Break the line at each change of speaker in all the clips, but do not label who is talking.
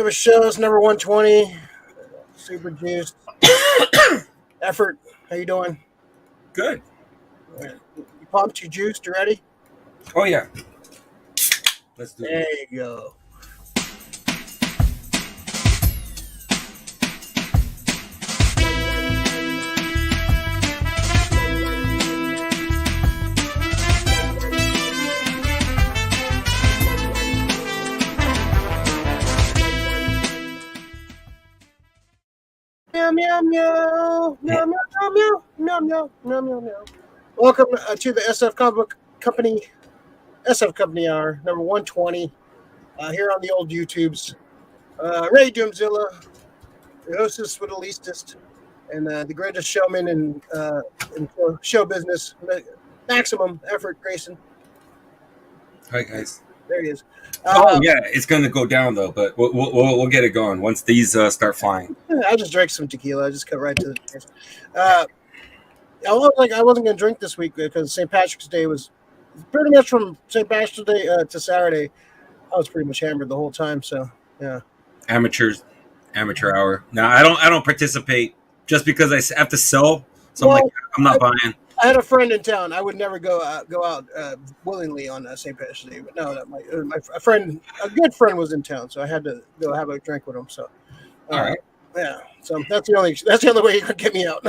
of a show. It's number 120. Super juiced. Effort. How you doing?
Good.
You pumped? You juiced? You ready?
Oh, yeah. Let's do
There
it.
you go. Meow, meow, meow. Meow, meow, meow, meow, meow, meow, meow, meow. Welcome to the SF Comic Company, SF Company Hour, number 120, here on the old YouTubes. Ray Doomzilla, the hostess with the leastest, and the greatest showman in show business, maximum effort, Grayson.
Hi, guys.
There he is.
Yeah, it's going to go down, though, but we'll get it going once these start flying.
I just drank some tequila. I just cut right to the chase. I wasn't going to drink this week because St. Patrick's Day was pretty much from St. Patrick's Day to Saturday. I was pretty much hammered the whole time. So yeah,
Amateur hour. No, I don't participate just because I have to sell. So I'm not buying.
I had a friend in town. I would never go out willingly on St. Patrick's Day, but no, a good friend was in town, so I had to go have a drink with him. So,
All right.
Yeah. So that's the only way you could get me out.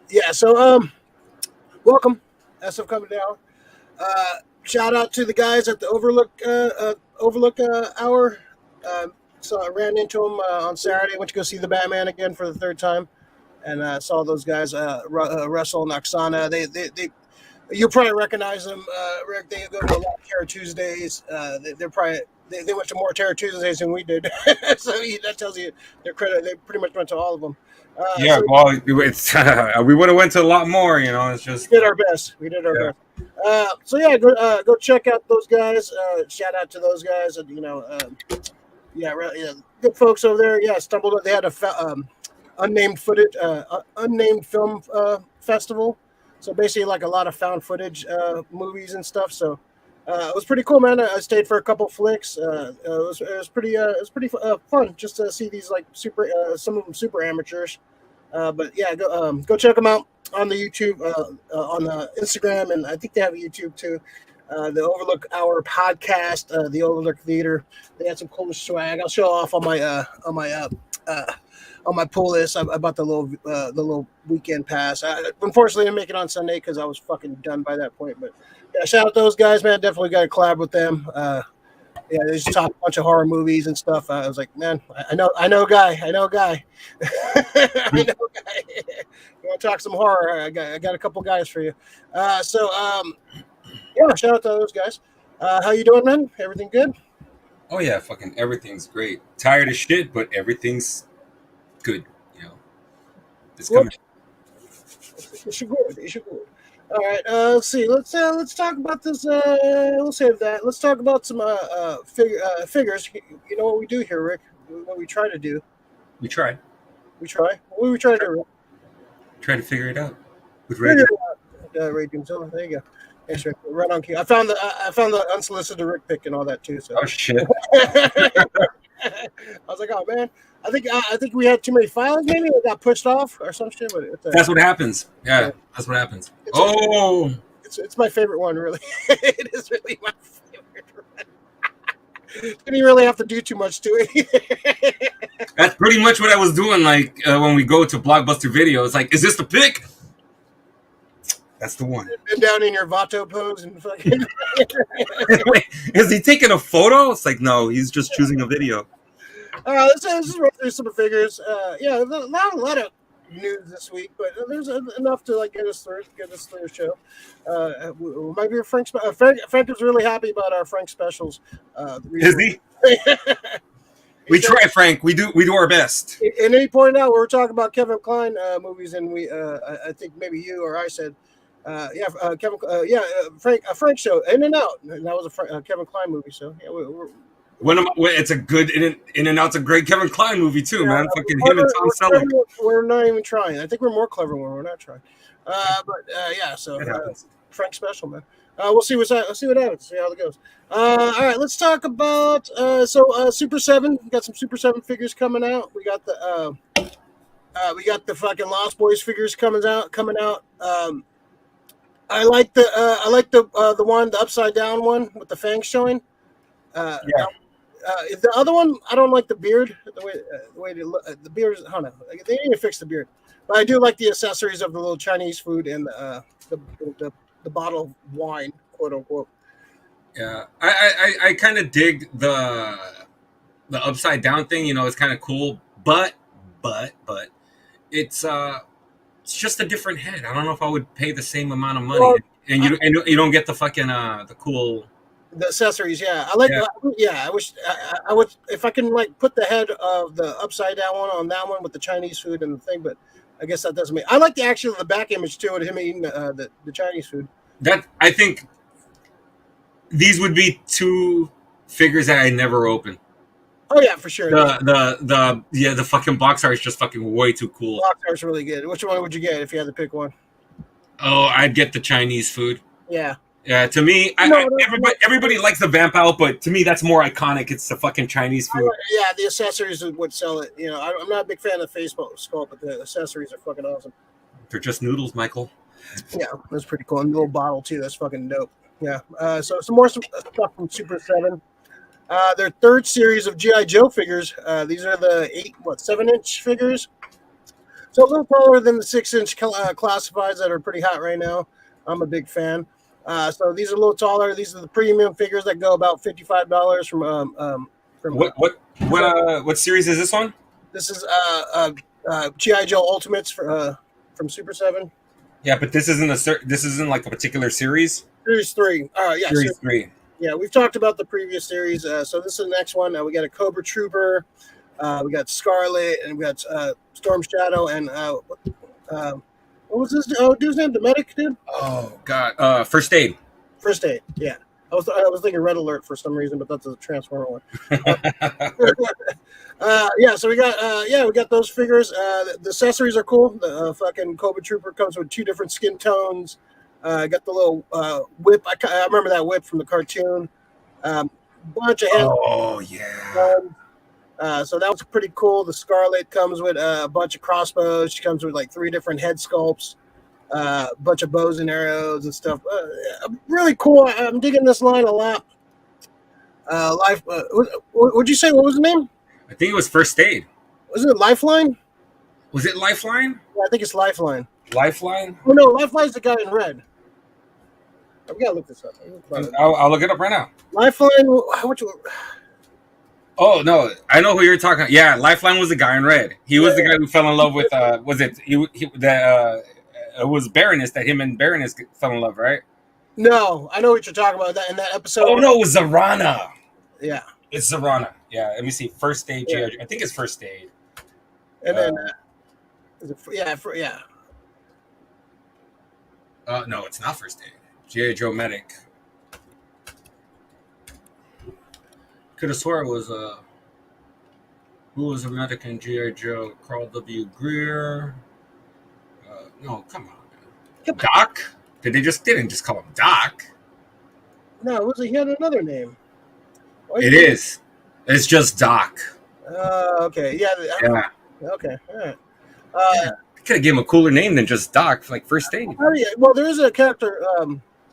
Yeah. So welcome, SF Company Hour. Shout out to the guys at the Overlook Hour. So I ran into them on Saturday. Went to go see the Batman again for the third time. And saw those guys, Russell and Oksana. They you probably recognize them, Rick. They go to a lot of Terror Tuesdays. They went to more Terror Tuesdays than we did. So that tells you their credit. They pretty much went to all of them.
Yeah,
so
well, it's we would have went to a lot more. It's just
we did our best. Best. So yeah, go check out those guys. Shout out to those guys. And good folks over there. Yeah, stumbled. They had a unnamed film festival, so basically like a lot of found footage movies and stuff. So it was pretty cool, man. I stayed for a couple flicks. It was pretty fun just to see these like some of them super amateurs. But yeah, go check them out on the YouTube, on the Instagram, and I think they have a YouTube too. The Overlook Hour podcast, the Overlook Theater. They had some cool swag. I'll show off on my pull list. I bought the little weekend pass. Unfortunately, I didn't make it on Sunday because I was fucking done by that point. But yeah, shout out those guys, man. Definitely got to collab with them. They just talk a bunch of horror movies and stuff. I was like, man, I know a guy. I know a guy. You want to talk some horror? I got a couple guys for you. Yeah, shout out to those guys. How you doing, man? Everything good?
Oh yeah, fucking everything's great. Tired as shit, but everything's good. It's coming.
It's good. All right. Let's see. Let's talk about this. We'll save that. Let's talk about some figures. You know what we do here, Rick? What we try to do.
We try.
We try. What do we try to do, Rick?
Try to figure it out with Ray.
Ray Doomzilla. There you go. Thanks, Rick. Right on cue. I found the unsolicited Rick pick and all that too. So.
Oh shit.
I was like, oh man. I think we had too many files. Maybe it got pushed off or some shit. But
that's what happens. Yeah, that's what happens.
It's my favorite one, really. It is really my favorite one. Didn't really have to do too much to it.
That's pretty much what I was doing. Like when we go to Blockbuster Video, it's like, is this the pick? That's the one.
And down in your Vato pose and fucking.
Wait, is he taking a photo? It's like, no, he's just choosing a video.
Let's just run through some figures. Not a lot of news this week, but there's enough to like get us through the show. Might be a Frank. Frank was really happy about our Frank specials.
Is he? We try, Frank. We do our best.
And he pointed out we were talking about Kevin Kline movies, and I think maybe you or I said, Kevin, Frank show In and Out, and that was a Kevin Kline movie. So yeah,
it's a good In and Out's a great Kevin Kline movie too, man. Fucking him and Tom Selleck.
We're not even trying. I think we're more clever when we're not trying. So Frank special, man. We'll see we'll see what happens. See how it goes. All right, let's talk about Super 7. We got some Super 7 figures coming out. We got the fucking Lost Boys figures coming out. I like the one, the upside down one with the fangs showing.
Yeah.
The other one, I don't like the beard. The way the beard is, I don't know. They need to fix the beard, but I do like the accessories of the little Chinese food and the bottle of wine, quote unquote.
Yeah, I kind of dig the upside down thing. You know, it's kind of cool, but it's just a different head. I don't know if I would pay the same amount of money,
Well,
and you don't get the fucking the cool.
The accessories, yeah, I like. I wish I would if I can like put the head of the upside down one on that one with the Chinese food and the thing, but I guess that doesn't make. I like the back image too of him eating the Chinese food.
That I think these would be two figures that I never open.
Oh yeah, for sure.
The fucking box art is just fucking way too cool.
Box art's really good. Which one would you get if you had to pick one?
Oh, I'd get the Chinese food.
Yeah.
Yeah, to me, everybody likes the vamp out, but to me, that's more iconic. It's the fucking Chinese food.
Yeah, the accessories would sell it. You know, I'm not a big fan of the face sculpt, but the accessories are fucking awesome.
They're just noodles, Michael.
Yeah, that's pretty cool. And the little bottle too. That's fucking dope. Yeah. So some more stuff from Super 7. Their third series of GI Joe figures. These are the 7-inch figures. So a little taller than the 6-inch classifieds that are pretty hot right now. I'm a big fan. So these are a little taller. These are the premium figures that go about $55 from
what series is this one?
This is GI Joe Ultimates from Super 7.
Yeah, but this isn't like a particular series.
Series 3. Yeah,
Series 3.
Yeah, we've talked about the previous series. So this is the next one. We got a Cobra Trooper. We got Scarlet, and we got Storm Shadow, and what was this dude's name? The medic dude?
Oh God! First Aid.
First Aid. Yeah, I was thinking Red Alert for some reason, but that's a Transformer one. Yeah, so we got those figures. The accessories are cool. The fucking Cobra Trooper comes with 2 different skin tones. Got the little whip. I remember that whip from the cartoon. Bunch of hands.
Oh yeah.
So that was pretty cool. The Scarlet comes with a bunch of crossbows. She comes with like 3 different head sculpts, a bunch of bows and arrows and stuff. Really cool. I'm digging this line a lot. What'd you say? What was the name?
I think it was First Aid.
Was it Lifeline?
Was it Lifeline?
Yeah, I think it's Lifeline.
Lifeline?
Oh no, Lifeline's the guy in red. We gotta look this up.
I'll look it up right now.
Lifeline.
Oh no, I know who you're talking about. Yeah, Lifeline was the guy in red. He was the guy who fell in love with it was Baroness that him and Baroness fell in love, right?
No, I know what you're talking about. That in that episode.
Oh no, it was Zarana.
Yeah,
it's Zarana. Yeah, let me see. First Aid. Yeah. I think it's First Aid.
And then, yeah.
No, it's not First Aid. G.I. Joe Medic. Could have swore it was who was a medic in G.I. Joe? Carl W. Greer. No, come on. Doc? They didn't just call him Doc.
No, he had another name.
It is. It's just Doc.
Okay. Yeah. Okay. All right.
Could have given him a cooler name than just Doc, like First Aid.
Well, there is a character,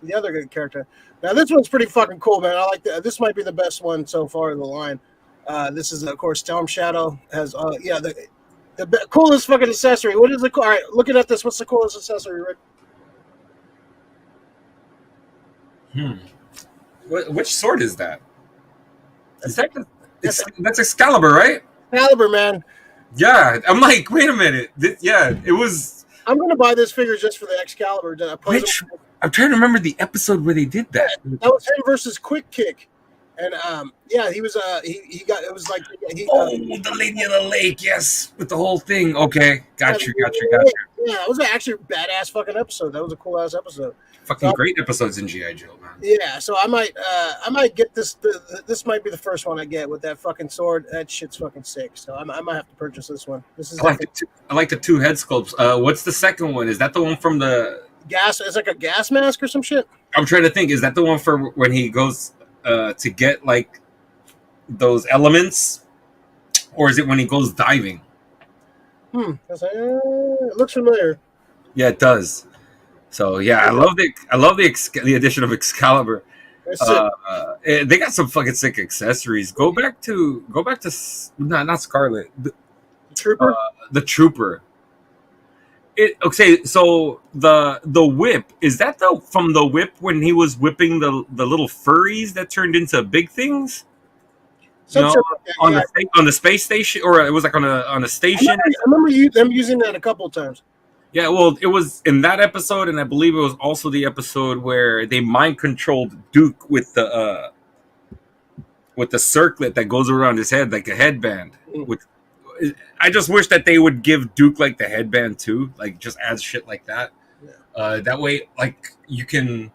the other good character. Now, this one's pretty fucking cool, man. I like this. Might be the best one so far in the line. This is, of course, Storm Shadow. Has, the coolest fucking accessory. What is the all right? Looking at this, what's the coolest accessory, Rick?
Which sword is that? That's Excalibur, right?
Excalibur, man.
Yeah, I'm like, wait a minute. It was. I'm
gonna buy this figure just for the Excalibur.
I'm trying to remember the episode where they did that.
That was him versus Quick Kick, and he was he got it was like
the Lady of the Lake, yes, with the whole thing. Okay, got you.
Yeah, it was actually a badass fucking episode. That was a cool ass episode.
Fucking great episodes in G.I. Joe, man.
Yeah, so I might get this. This might be the first one I get with that fucking sword. That shit's fucking sick. So I might have to purchase this one. This is.
I like the 2 head sculpts. What's the second one? Is that the one from the
gas? It's like a gas mask or some shit.
I'm trying to think. Is that the one for when he goes to get like those elements, or is it when he goes diving?
I was like, it looks familiar.
Yeah, it does. So yeah, I love the addition of Excalibur.
That's it.
They got some fucking sick accessories. Go back to not Scarlet,
Trooper.
the Trooper. Okay, so the whip, is that from the whip when he was whipping the little furries that turned into big things? You
Some
know,
shit like that,
on
yeah.
the space station, or it was like on a station.
I remember them using that a couple of times.
Yeah, well, it was in that episode, and I believe it was also the episode where they mind controlled Duke with the circlet that goes around his head like a headband. Which I just wish that they would give Duke like the headband too, like just add shit like that.
Yeah.
That way, like you can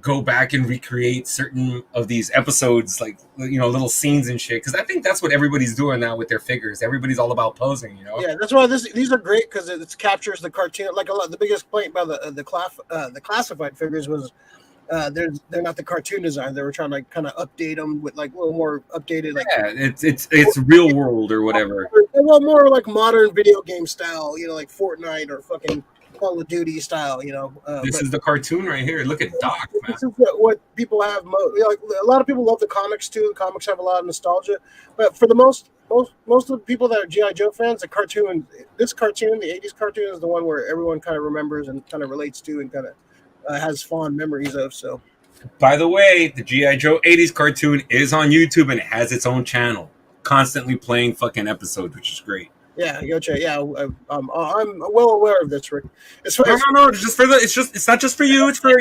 go back and recreate certain of these episodes, like little scenes and shit. Because I think that's what everybody's doing now with their figures. Everybody's all about posing,
Yeah, that's why these are great because it captures the cartoon. Like the biggest complaint by the classified figures was they're not the cartoon design. They were trying to kind of update them with like a little more updated. Like,
yeah, it's real world or whatever.
A little more like modern video game style. Like Fortnite or fucking Call of Duty style.
This is the cartoon right here. Look at Doc, man.
This is what people have. Like a lot of people love the comics too. The comics have a lot of nostalgia, but for the most of the people that are GI Joe fans, the cartoon, the '80s cartoon, is the one where everyone kind of remembers and kind of relates to and kind of has fond memories of. So,
by the way, the GI Joe '80s cartoon is on YouTube and it has its own channel, constantly playing fucking episodes, which is great.
Yeah, go check. Yeah, I'm well aware of this, Rick.
No. It's not just for you. It's for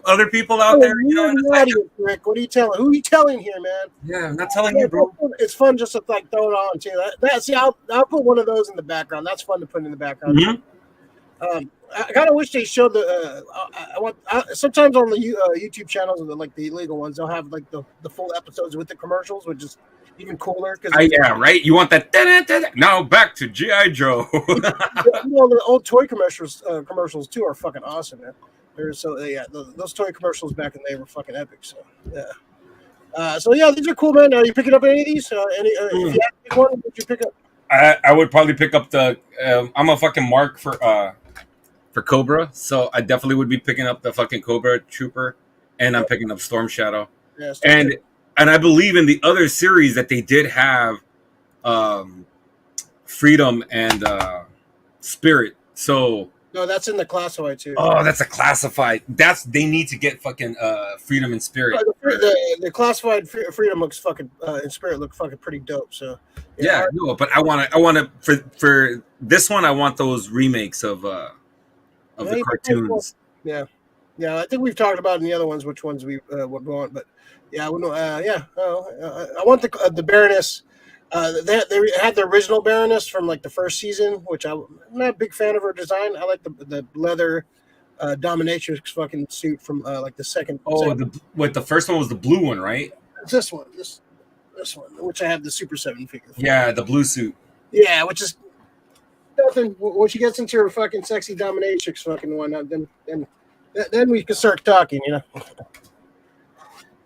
other people out there.
Audience, Rick. What are you telling? Who are you telling here, man?
Yeah, I'm not telling you, bro.
It's fun just to like throw it on too. See, I'll put one of those in the background. That's fun to put in the background.
Mm-hmm.
I kind of wish they showed sometimes on the YouTube channels, like the illegal ones, they'll have like the full episodes with the commercials, which is even cooler.
Yeah, right. You want that? Now back to GI Joe.
The old toy commercials too are fucking awesome, man. Those toy commercials back in the day were fucking epic. So yeah. These are cool, man. Are you picking up any of these? If you had to pick one, would you pick up?
I would probably pick up the. I'm a fucking mark for Cobra, so I definitely would be picking up the fucking Cobra Trooper, and I'm picking up Storm Shadow.
Yeah,
and I believe in the other series that they did have Freedom and Spirit. So
no, that's in the classified too.
Oh, that's a classified. They need to get fucking Freedom and Spirit.
The classified Freedom looks fucking and Spirit look fucking pretty dope. So
yeah, no, but I want to for this one I want those remakes of the cartoons.
Yeah, I think we've talked about in the other ones which ones we would want, but yeah, I want the Baroness. They had the original Baroness from like the first season, which I'm not a big fan of her design. I like the leather dominatrix fucking suit from like the second.
Oh, the first one was the blue one, right?
It's this one, this one, which I have the Super7 figure for.
Yeah, the blue suit.
Yeah, which is nothing. When she gets into her fucking sexy dominatrix fucking one, then we can start talking,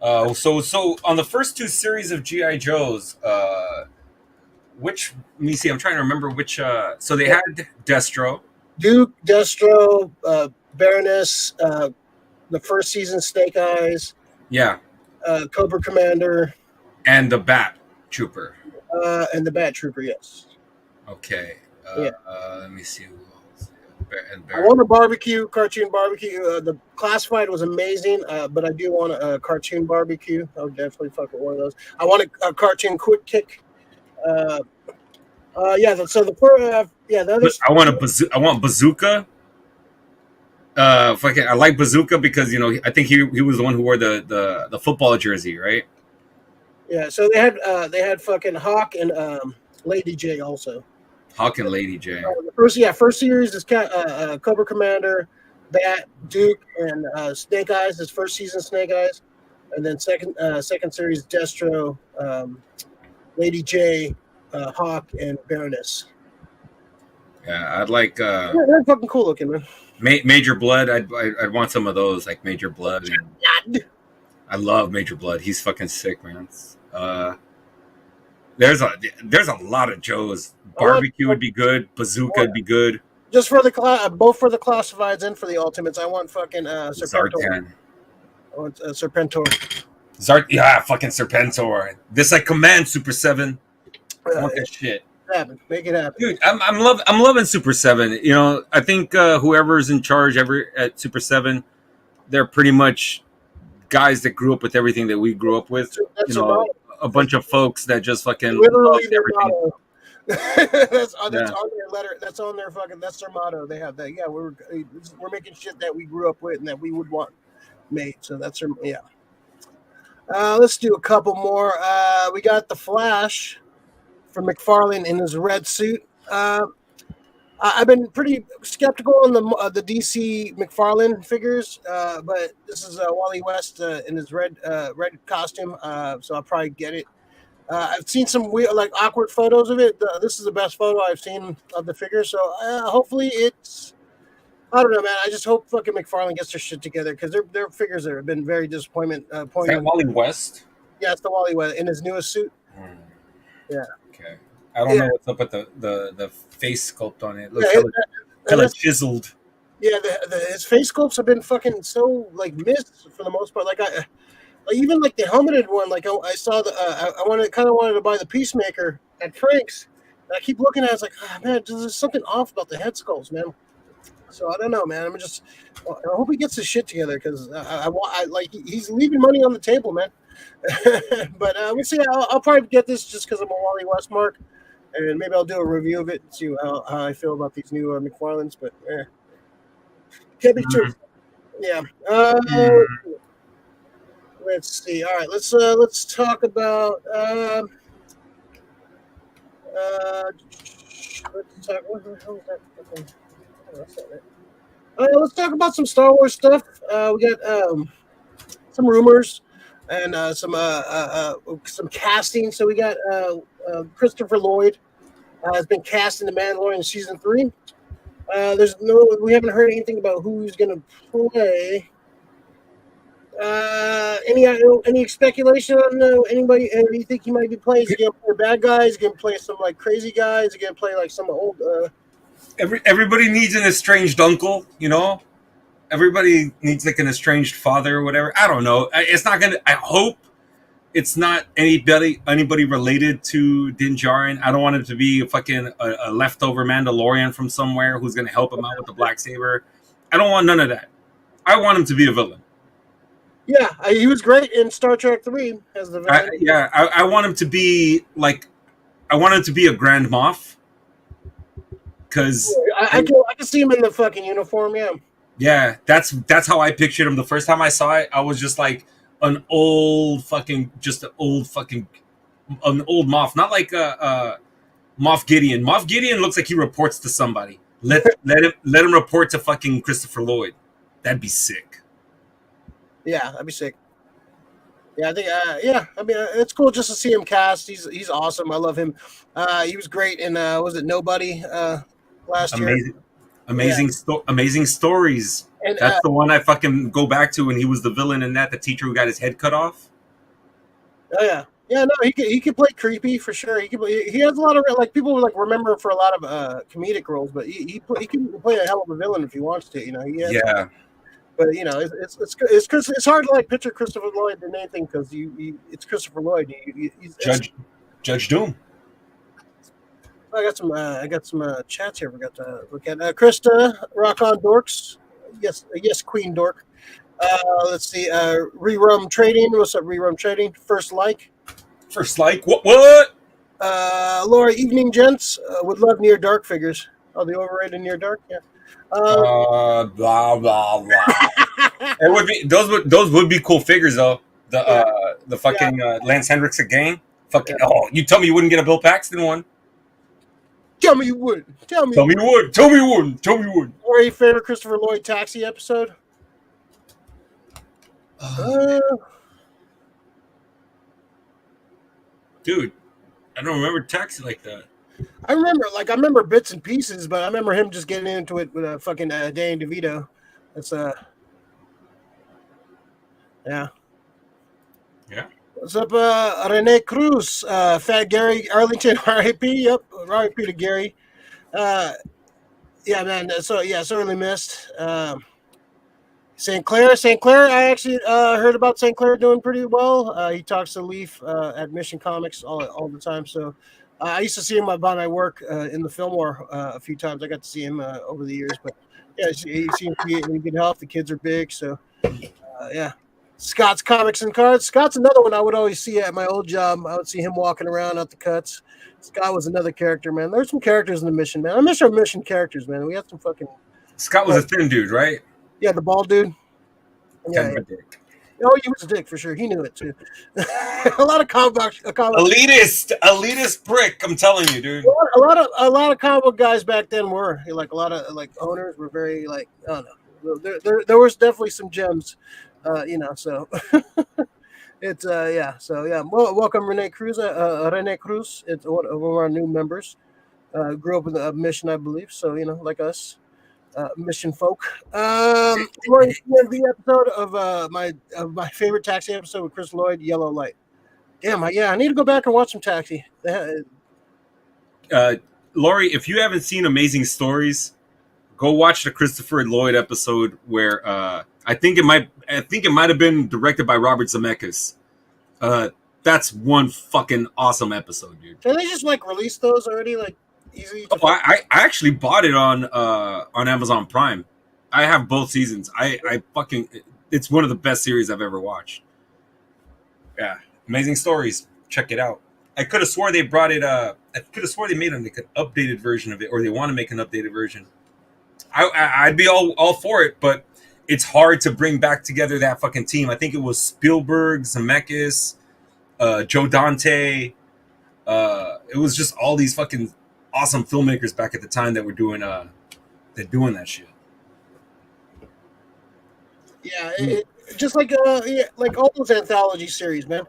So on the first two series of GI Joes, let me see. I'm trying to remember which. So they had Destro,
Duke, Destro, Baroness, the first season Snake Eyes.
Yeah.
Cobra Commander.
And the Bat Trooper.
And the Bat Trooper, yes.
Okay. Let me see.
I want a cartoon barbecue. The classified was amazing, but I do want a cartoon barbecue. I would definitely fuck with one of those. I want a cartoon quick kick. The other.
I want Bazooka. I like Bazooka because I think he was the one who wore the football jersey, right?
Yeah. So they had fucking Hawk and Lady J also.
Hawk and Lady J.
First series is Cobra Commander, Bat, Duke, and Snake Eyes. His first season Snake Eyes, and then second series Destro, Lady J, Hawk, and Baroness.
Yeah, I'd like
They're fucking cool looking, man.
Major Blood. I'd want some of those, like Major Blood.
Yeah.
I love Major Blood. He's fucking sick, man. There's a lot of Joes. Barbecue would be good. Bazooka would be good.
Just for the both for the classifieds and for the ultimates, I want fucking Serpentor.
Zartan.
I want Serpentor.
Yeah, fucking Serpentor. This like Command Super 7. I want that shit.
Make it happen,
dude. I'm loving Super 7. You know, I think whoever's in charge at Super 7, they're pretty much guys that grew up with everything that we grew up with.
That's
a bunch of folks that just fucking
literally their
everything.
motto. that's on their letter. That's on their fucking. That's their motto. They have that. Yeah, we're making shit that we grew up with and that we would want made. So that's their yeah. Let's do a couple more. We got the Flash from McFarlane in his red suit. I've been pretty skeptical on the DC McFarlane figures, but this is Wally West in his red costume, so I'll probably get it. I've seen some weird, like awkward photos of it. This is the best photo I've seen of the figure, so hopefully it's. I don't know, man. I just hope fucking McFarlane gets their shit together because their figures have been very disappointment.
Is that Wally West?
Yeah, it's the Wally West in his newest suit. Yeah.
Okay. I don't know what's up with the face sculpt on it. It looks kind of chiseled.
Yeah, his face sculpts have been fucking so like missed for the most part. Like even like the helmeted one. Like I saw I wanted to buy the Peacemaker at Frank's. And I keep looking at it, it's like, oh, man, there's something off about the head sculpts, man. So I don't know, man. I hope he gets his shit together because I like he's leaving money on the table, man. But we'll see. I'll probably get this just because I'm a Wally West mark. And maybe I'll do a review of it and see how I feel about these new McFarlanes. But can't be true. Yeah. Let's see. All right. Let's talk about. Let's talk. What the hell is that? Okay. Oh, that's not it. Let's talk about some Star Wars stuff. We got some rumors and some casting. So we got Christopher Lloyd has been cast in The Mandalorian season 3. We haven't heard anything about who's going to play. Any speculation on anybody? Do you think he might be playing? Is he going to play bad guys? Is he going to play some like crazy guys? Is he going to play like some old?
Everybody needs an estranged uncle, you know. Everybody needs like an estranged father or whatever. I don't know. It's not gonna. I hope it's not anybody related to Din Djarin. I don't want him to be a leftover Mandalorian from somewhere who's gonna help him out with the Blacksaber. I don't want none of that. I want him to be a villain.
Yeah, he was great in Star Trek 3 as the villain.
I want him to be like. I want him to be a Grand Moff. Because
I can see him in the fucking uniform, yeah.
Yeah, that's how I pictured him the first time I saw it. I was just like an old Moff, not like Moff Gideon. Moff Gideon looks like he reports to somebody. Let him report to fucking Christopher Lloyd. That'd be sick.
Yeah, that'd be sick. Yeah, I think. I mean, it's cool just to see him cast. He's awesome. I love him. He was great in was it Nobody last year?
Amazing stories. And that's the one I fucking go back to when he was the villain in that, the teacher who got his head cut off.
Oh yeah, yeah. No, he could play creepy for sure. He has a lot of like people would like remember him for a lot of comedic roles, but he can play a hell of a villain if he wants to. You know,
yeah.
But you know, it's hard to like picture Christopher Lloyd in anything because it's Christopher Lloyd.
Judge Doom.
I got some chats here. We got to look at Krista Rock on Dorks. Yes, Queen Dork. Let's see. Rerum Trading. What's up, Rerum Trading? First like.
What?
Laura Evening Gents would love Near Dark figures. Oh, the overrated Near Dark. Yeah.
Blah blah blah. It would be those would be cool figures though. The fucking Lance Hendrickson gang. Fucking you tell me you wouldn't get a Bill Paxton one.
Tell me you would. Tell me you would. Or a favorite Christopher Lloyd Taxi episode.
Dude, I don't remember Taxi like that.
I remember bits and pieces, but I remember him just getting into it with fucking Danny DeVito. That's yeah.
Yeah.
What's up, Rene Cruz, Fat Gary Arlington, R.I.P. Yep, R.I.P. to Gary. Uh, yeah, man. So yeah, sorely missed. St. Clair. I actually heard about St. Clair doing pretty well. He talks to Leaf at Mission Comics all the time. So I used to see him by my work in the Fillmore a few times. I got to see him over the years, but yeah, he seems to be in good health. The kids are big, so yeah. Scott's Comics and Cards. Scott's another one I would always see at my old job. I would see him walking around at the cuts. Scott was another character, man. There's some characters in the Mission, man. I miss our Mission characters, man. We had some fucking.
Scott was a thin dude, right?
Yeah, the bald dude. Yeah.
Dick.
Oh, he was a dick for sure. He knew it too. A lot of comic book
elitist prick. I'm telling you, dude.
A lot of comic book guys back then were like a lot of like owners were very like I don't know. There was definitely some gems, So it's yeah. So yeah. Well, welcome Rene Cruz. Rene Cruz. It's one of our new members. Grew up in the Mission, I believe. So like us. Mission folk. We're in the episode of my favorite Taxi episode with Chris Lloyd, Yellow Light. Damn, I need to go back and watch some Taxi.
Laurie, if you haven't seen Amazing Stories, go watch the Christopher Lloyd episode where I think it might have been directed by Robert Zemeckis. That's one fucking awesome episode, dude.
Can they just like release those already? Like easy.
I actually bought it on Amazon Prime. I have both seasons. I fucking it's one of the best series I've ever watched. Yeah, Amazing Stories. Check it out. I could have swore they brought it. I could have swore they made an updated version of it, or they want to make an updated version. I'd be all for it, but it's hard to bring back together that fucking team. I think it was Spielberg, Zemeckis, Joe Dante. It was just all these fucking awesome filmmakers back at the time that were doing that shit.
Yeah, just like all those anthology series, man.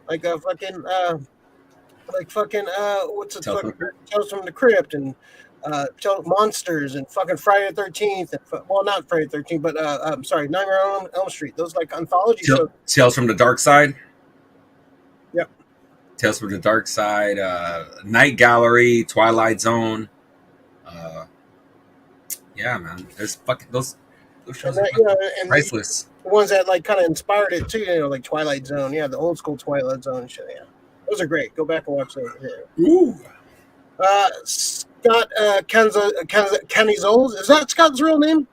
Like what's it? Tales from the Crypt and Monsters and fucking Friday the 13th. Well, not Friday the 13th, but I'm sorry, Nightmare on Elm Street. Those like anthology shows.
Tales from the Dark Side.
Yep.
Tales from the Dark Side, Night Gallery, Twilight Zone. Yeah, man. There's fucking those shows are priceless.
The ones that like kind of inspired it too, like Twilight Zone. Yeah, the old school Twilight Zone shit. Yeah, those are great. Go back and watch those. Yeah.
Ooh.
Scott Kenny Zoles. Is that Scott's real name?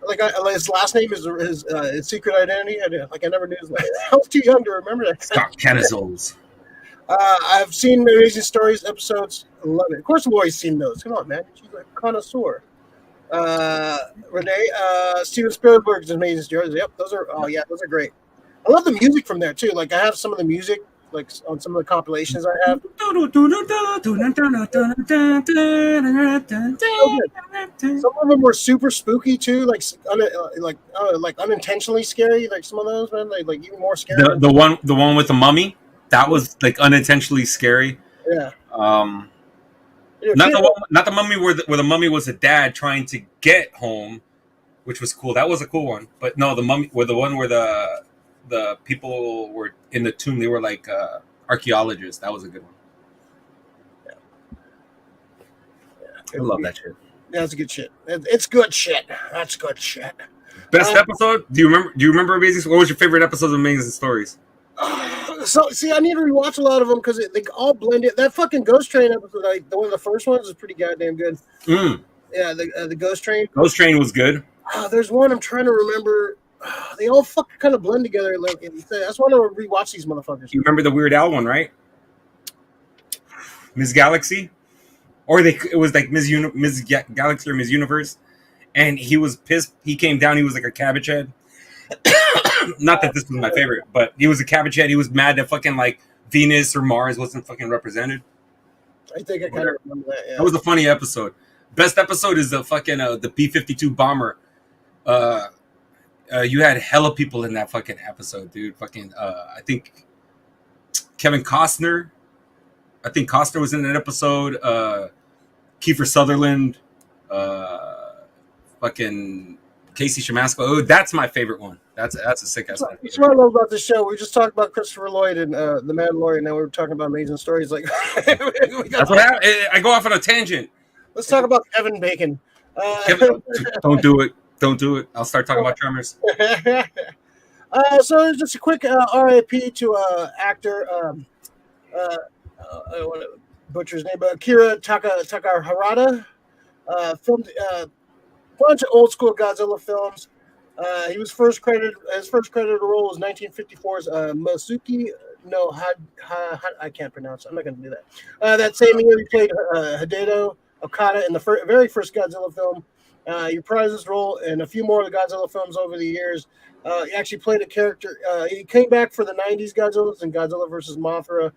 Like his last name is his secret identity. I never knew his name. I was too young to remember that.
Scott Kenny.
I've seen Amazing Stories episodes. Love it. Of course, I've always seen those. Come on, man. She's a connoisseur. Renee, Steven Spielberg's Amazing Stories. Yep, those are great. I love the music from there too. Like I have some of the music, like on some of the compilations I have. Some of them were super spooky too, like unintentionally scary. Like some of those, man, like even more scary.
The one with the mummy, that was like unintentionally scary.
Yeah.
Not the mummy where the mummy was a dad trying to get home, which was cool. That was a cool one. But no, the mummy were the one where the people were in the tomb. They were like archaeologists. That was a good one. Yeah. I love that shit.
Yeah, it's good shit. It's good shit. That's good shit.
Best episode? Do you remember Amazing? What was your favorite episode of Amazing Stories?
So see, I need to rewatch a lot of them because they all blend in. That fucking Ghost Train episode, one of the first ones, is pretty goddamn good. Yeah, the Ghost Train.
Ghost Train was good.
There's one I'm trying to remember. They all fucking kind of blend together. Like that's why I want to rewatch these motherfuckers.
You remember the Weird Al one, right? Ms. Galaxy, or it was like Ms. Galaxy or Ms. Universe, and he was pissed. He came down. He was like a cabbage head. Not that this was my favorite, but he was a cabbage head. He was mad that fucking like Venus or Mars wasn't fucking represented.
I think I kind of remember that. Yeah.
That was a funny episode. Best episode is the fucking the B-52 bomber. You had hella people in that fucking episode, dude. Fucking I think Kevin Costner, I think Costner was in that episode. Kiefer Sutherland, fucking Casey Shamasco. Oh, that's my favorite one. That's a sick ass one.
That's what I love about this show. We just talked about Christopher Lloyd and the Mandalorian. Now we're talking about amazing stories. Like
that's what happened. I go off on a tangent.
Let's talk about Kevin Bacon.
Kevin, don't do it. Don't do it. I'll start talking about Tremors.
So just a quick RIP to actor. I don't want to butcher his name, but Akira Takarada filmed a bunch of old school Godzilla films. He was first credited. His first credited role was 1954's Masuki no I can't pronounce it. I'm not going to do that. That same year, he played Hideo Okada in the very first Godzilla film. He reprised his role in a few more of the Godzilla films over the years. He actually played a character. He came back for the 90s Godzillas and Godzilla versus Mothra.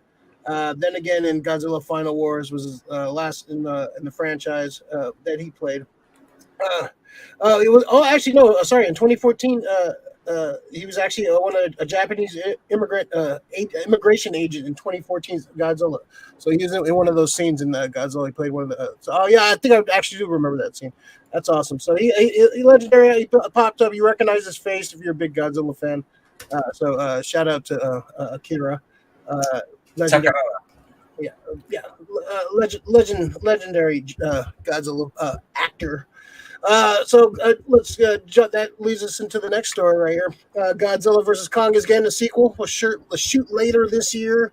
Then again in Godzilla Final Wars was his last in the franchise that he played. It was in 2014 he was actually a Japanese immigration agent in 2014's Godzilla. So he was in one of those scenes in Godzilla. He played one of the. I think I actually do remember that scene. That's awesome. So he legendary. He popped up. You recognize his face if you're a big Godzilla fan. So shout out to Akira. Legendary, legendary Godzilla actor. Let's jump. That leads us into the next story right here. Godzilla versus Kong is getting a sequel. We'll shoot later this year.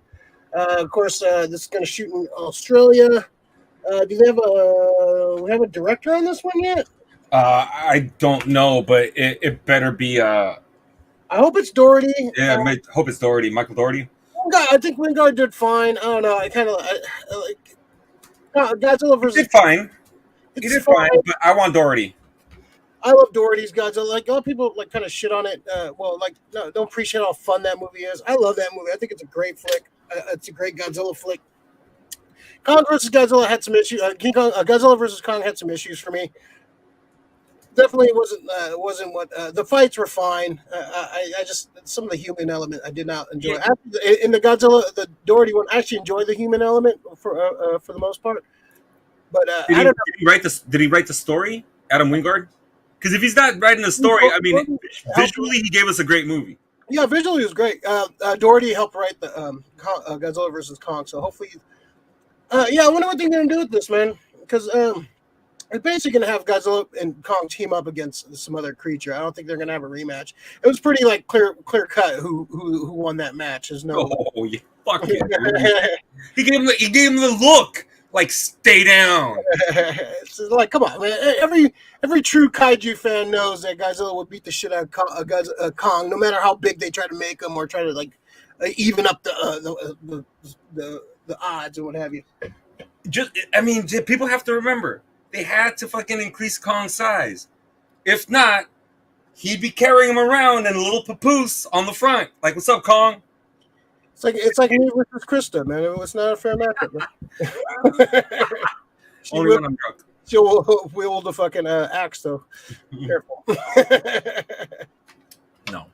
Of course, this is going to shoot in Australia. Do they have a director on this one yet?
I don't know, but it better be.
I hope it's Doherty.
Yeah, I hope it's Doherty. Michael Doherty.
I think Wingard did fine. I don't know. I kind of like Godzilla versus.
He did fine. He did fine, but I want Doherty.
I love Doherty's Godzilla. Like a lot of people like kind of shit on it. Don't appreciate how fun that movie is. I love that movie. I think it's a great flick. It's a great Godzilla flick. Kong versus Godzilla had some issues. Godzilla versus Kong had some issues for me. Definitely wasn't what the fights were fine. I just some of the human element I did not enjoy. Yeah. In the Godzilla, the Doherty one, I actually enjoyed the human element for the most part. But
did he write the story, Adam Wingard? Because if he's not writing the story, I mean, visually he gave us a great movie.
Yeah, visually it was great. Doherty helped write the Godzilla versus Kong, so hopefully, I wonder what they're gonna do with this, man. Because they're basically gonna have Godzilla and Kong team up against some other creature. I don't think they're gonna have a rematch. It was pretty like clear cut who won that match. There's no.
Oh, you fucking. He gave him the look. Like, stay down.
It's like, come on, man. Every true kaiju fan knows that Godzilla would beat the shit out of Kong, no matter how big they try to make him or try to like even up the odds and what have you.
People have to remember they had to fucking increase Kong's size. If not, he'd be carrying him around in a little papoose on the front. Like, what's up, Kong?
It's like me versus Krista, man. It's not a fair matchup, man.
Only when I'm drunk.
She'll wield the fucking axe, though. Careful.
No.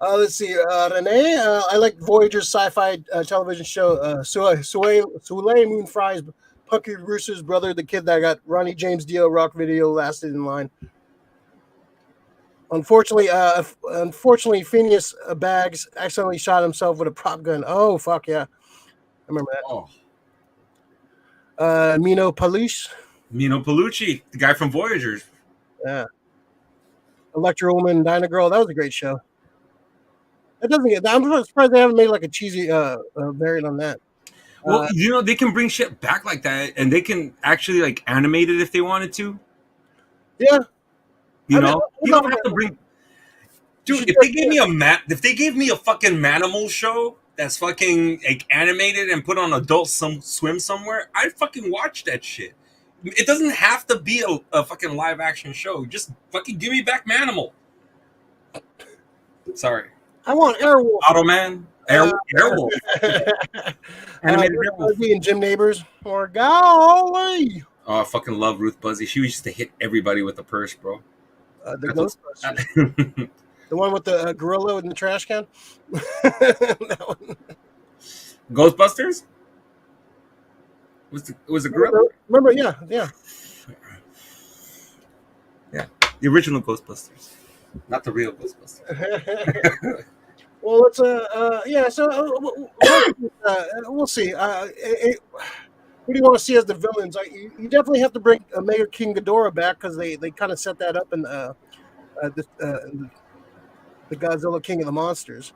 Let's see. Renee, I like Voyager's sci-fi television show. Soleil Moon Fry's Punky Brewster's brother, the kid that got Ronnie James Dio rock video lasted in line. Unfortunately, Phineas Baggs accidentally shot himself with a prop gun. Oh, fuck yeah. I remember that. Oh. Mino Palucci,
the guy from Voyagers.
Yeah. Electro Woman, Dyna Girl. That was a great show. I'm surprised they haven't made like a cheesy variant on that.
Well, they can bring shit back like that, and they can actually like animate it if they wanted to.
Yeah.
You don't have to bring. Dude, if they gave me a fucking Manimal show that's fucking like animated and put on Adult Swim somewhere, I'd fucking watch that shit. It doesn't have to be a fucking live action show. Just fucking give me back Manimal. Sorry.
I want Airwolf.
Automan. Airwolf. Animated Airwolf.
And Jim Neighbors. Or golly.
Oh, I fucking love Ruth Buzzy. She used to hit everybody with a purse, bro.
The Ghostbusters. The one with the gorilla in the trash can? That one.
Ghostbusters? Was the gorilla?
Remember? Yeah, yeah.
Yeah, the original Ghostbusters, not the real Ghostbusters.
Well, let's yeah. So we'll see. Who do you want to see as the villains? You definitely have to bring Mayor King Ghidorah back because they kind of set that up in the Godzilla King of the Monsters.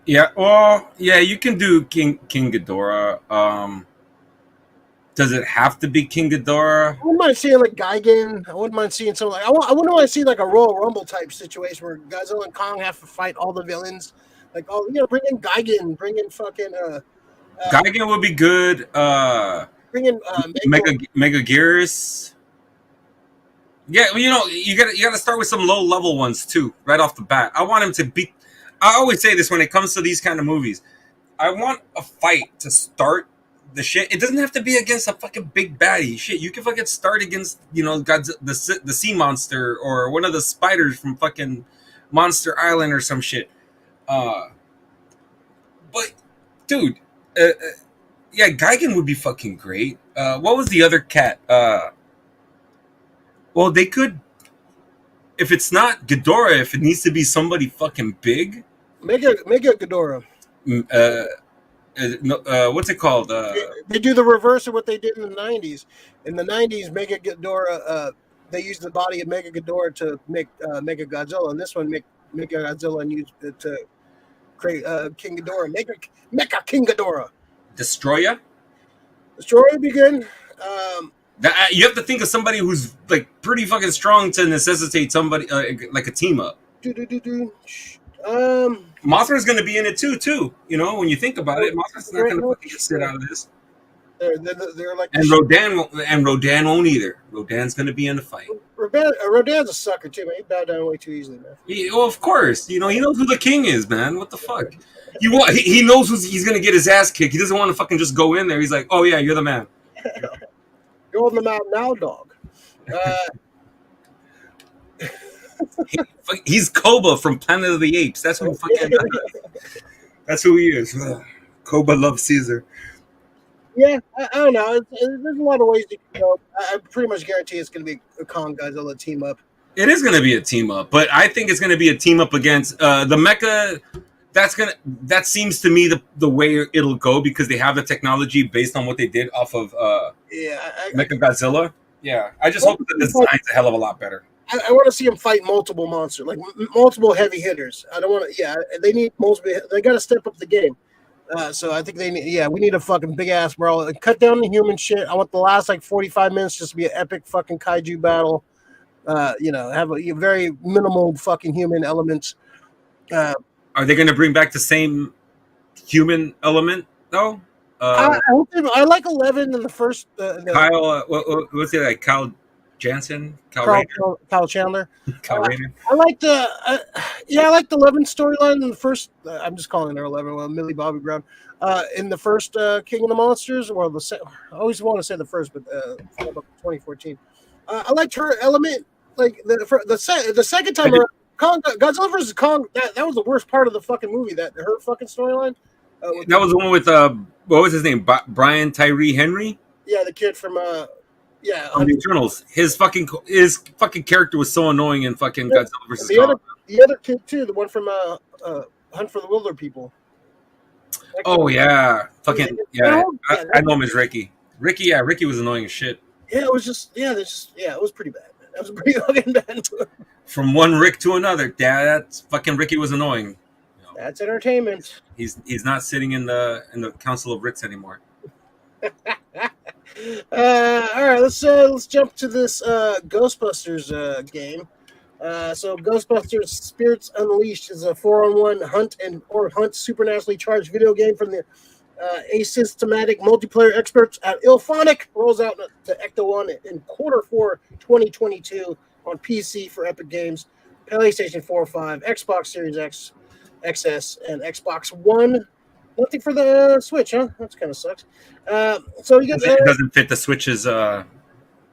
Yeah, well, yeah, you can do King Ghidorah. Does it have to be King Ghidorah?
I wouldn't mind seeing like Gigan. I wouldn't mind seeing something like I wouldn't want to see like a Royal Rumble type situation where Godzilla and Kong have to fight all the villains. Like, oh, bring in Gigan, bring in fucking
Gigan would be good.
Bring in
Mega Gearus. Yeah, well, you gotta start with some low level ones too, right off the bat. I want him to beat. I always say this when it comes to these kind of movies. I want a fight to start the shit. It doesn't have to be against a fucking big baddie. Shit, you can fucking start against the sea monster or one of the spiders from fucking Monster Island or some shit. But dude, yeah, Gigan would be fucking great. What was the other cat? Well, they could. If it's not Ghidorah, if it needs to be somebody fucking big,
Mega Ghidorah.
What's it called?
They do the reverse of what they did in the 90s. In the 90s, Mega Ghidorah, they used the body of Mega Ghidorah to make Mega Godzilla. And this one, make Mega Godzilla and use it to create King Ghidorah. Mecha King Ghidorah.
Destroyer?
Destroyer would be good.
You have to think of somebody who's like pretty fucking strong to necessitate somebody like a team up. Mothra's going to be in it too. You know, when you think about it, Mothra's not going to fucking get sit out of this.
They're like,
and Rodan won't either. Rodan's going to be in the fight.
Rodan's a sucker too, man. He bowed down way too easily, man.
Well, of course, he knows who the king is, man. What the fuck? He knows he's going to get his ass kicked. He doesn't want to fucking just go in there. He's like, oh yeah, you're the man.
You're on the mount now, dog.
He's Koba from Planet of the Apes. That's who fucking. That's who he is. Koba loves Caesar.
Yeah, I don't know. There's a lot of ways you can go. I pretty much guarantee it's going to be a Kong Godzilla team up.
It is going to be a team up, but I think it's going to be a team up against the Mecha. That seems to me the way it'll go because they have the technology based on what they did off of Mecha Godzilla. Yeah, I just hope that the design's a hell of a lot better.
I want to see them fight multiple monsters, like multiple heavy hitters. I don't want to. Yeah, they need multiple. They got to step up the game. So I think they need. Yeah, we need a fucking big ass brawl. Cut down the human shit. I want the last like 45 minutes just to be an epic fucking kaiju battle. Have a very minimal fucking human elements.
Are they going to bring back the same human element though?
I like 11 in the first.
Kyle, what's it like? Kyle Jansen,
Kyle Chandler.
Kyle Rayner.
I like the I like the 11 storyline in the first. I'm just calling her 11. Well, Millie Bobby Brown in the first King of the Monsters. Well, I always want to say the first, but 2014. I liked her element. Like the second time around, Godzilla vs. Kong. That was the worst part of the fucking movie. Her fucking storyline.
That was the one with what was his name? Brian Tyree Henry.
Yeah, the kid from on
the Eternals. His fucking character was so annoying in fucking Godzilla vs. Kong.
The other kid too, the one from Hunt for the Wilder People.
Oh yeah, fucking yeah. I know him as Ricky. Ricky was annoying as shit.
Yeah, it was just it was pretty bad. Man. That was pretty fucking bad.
From one Rick to another, that's fucking Ricky was annoying.
That's entertainment.
He's not sitting in the Council of Ricks anymore.
All right, let's jump to this Ghostbusters game. So Ghostbusters Spirits Unleashed is a 4-on-1 hunt supernaturally charged video game from the asystematic multiplayer experts at Illfonic. Rolls out to Ecto One in Q4 2022 on PC for Epic Games, PlayStation 4 or 5, Xbox Series X, XS, and Xbox One. Nothing for the Switch, huh? That kind of sucks. So you get
it doesn't fit the Switch's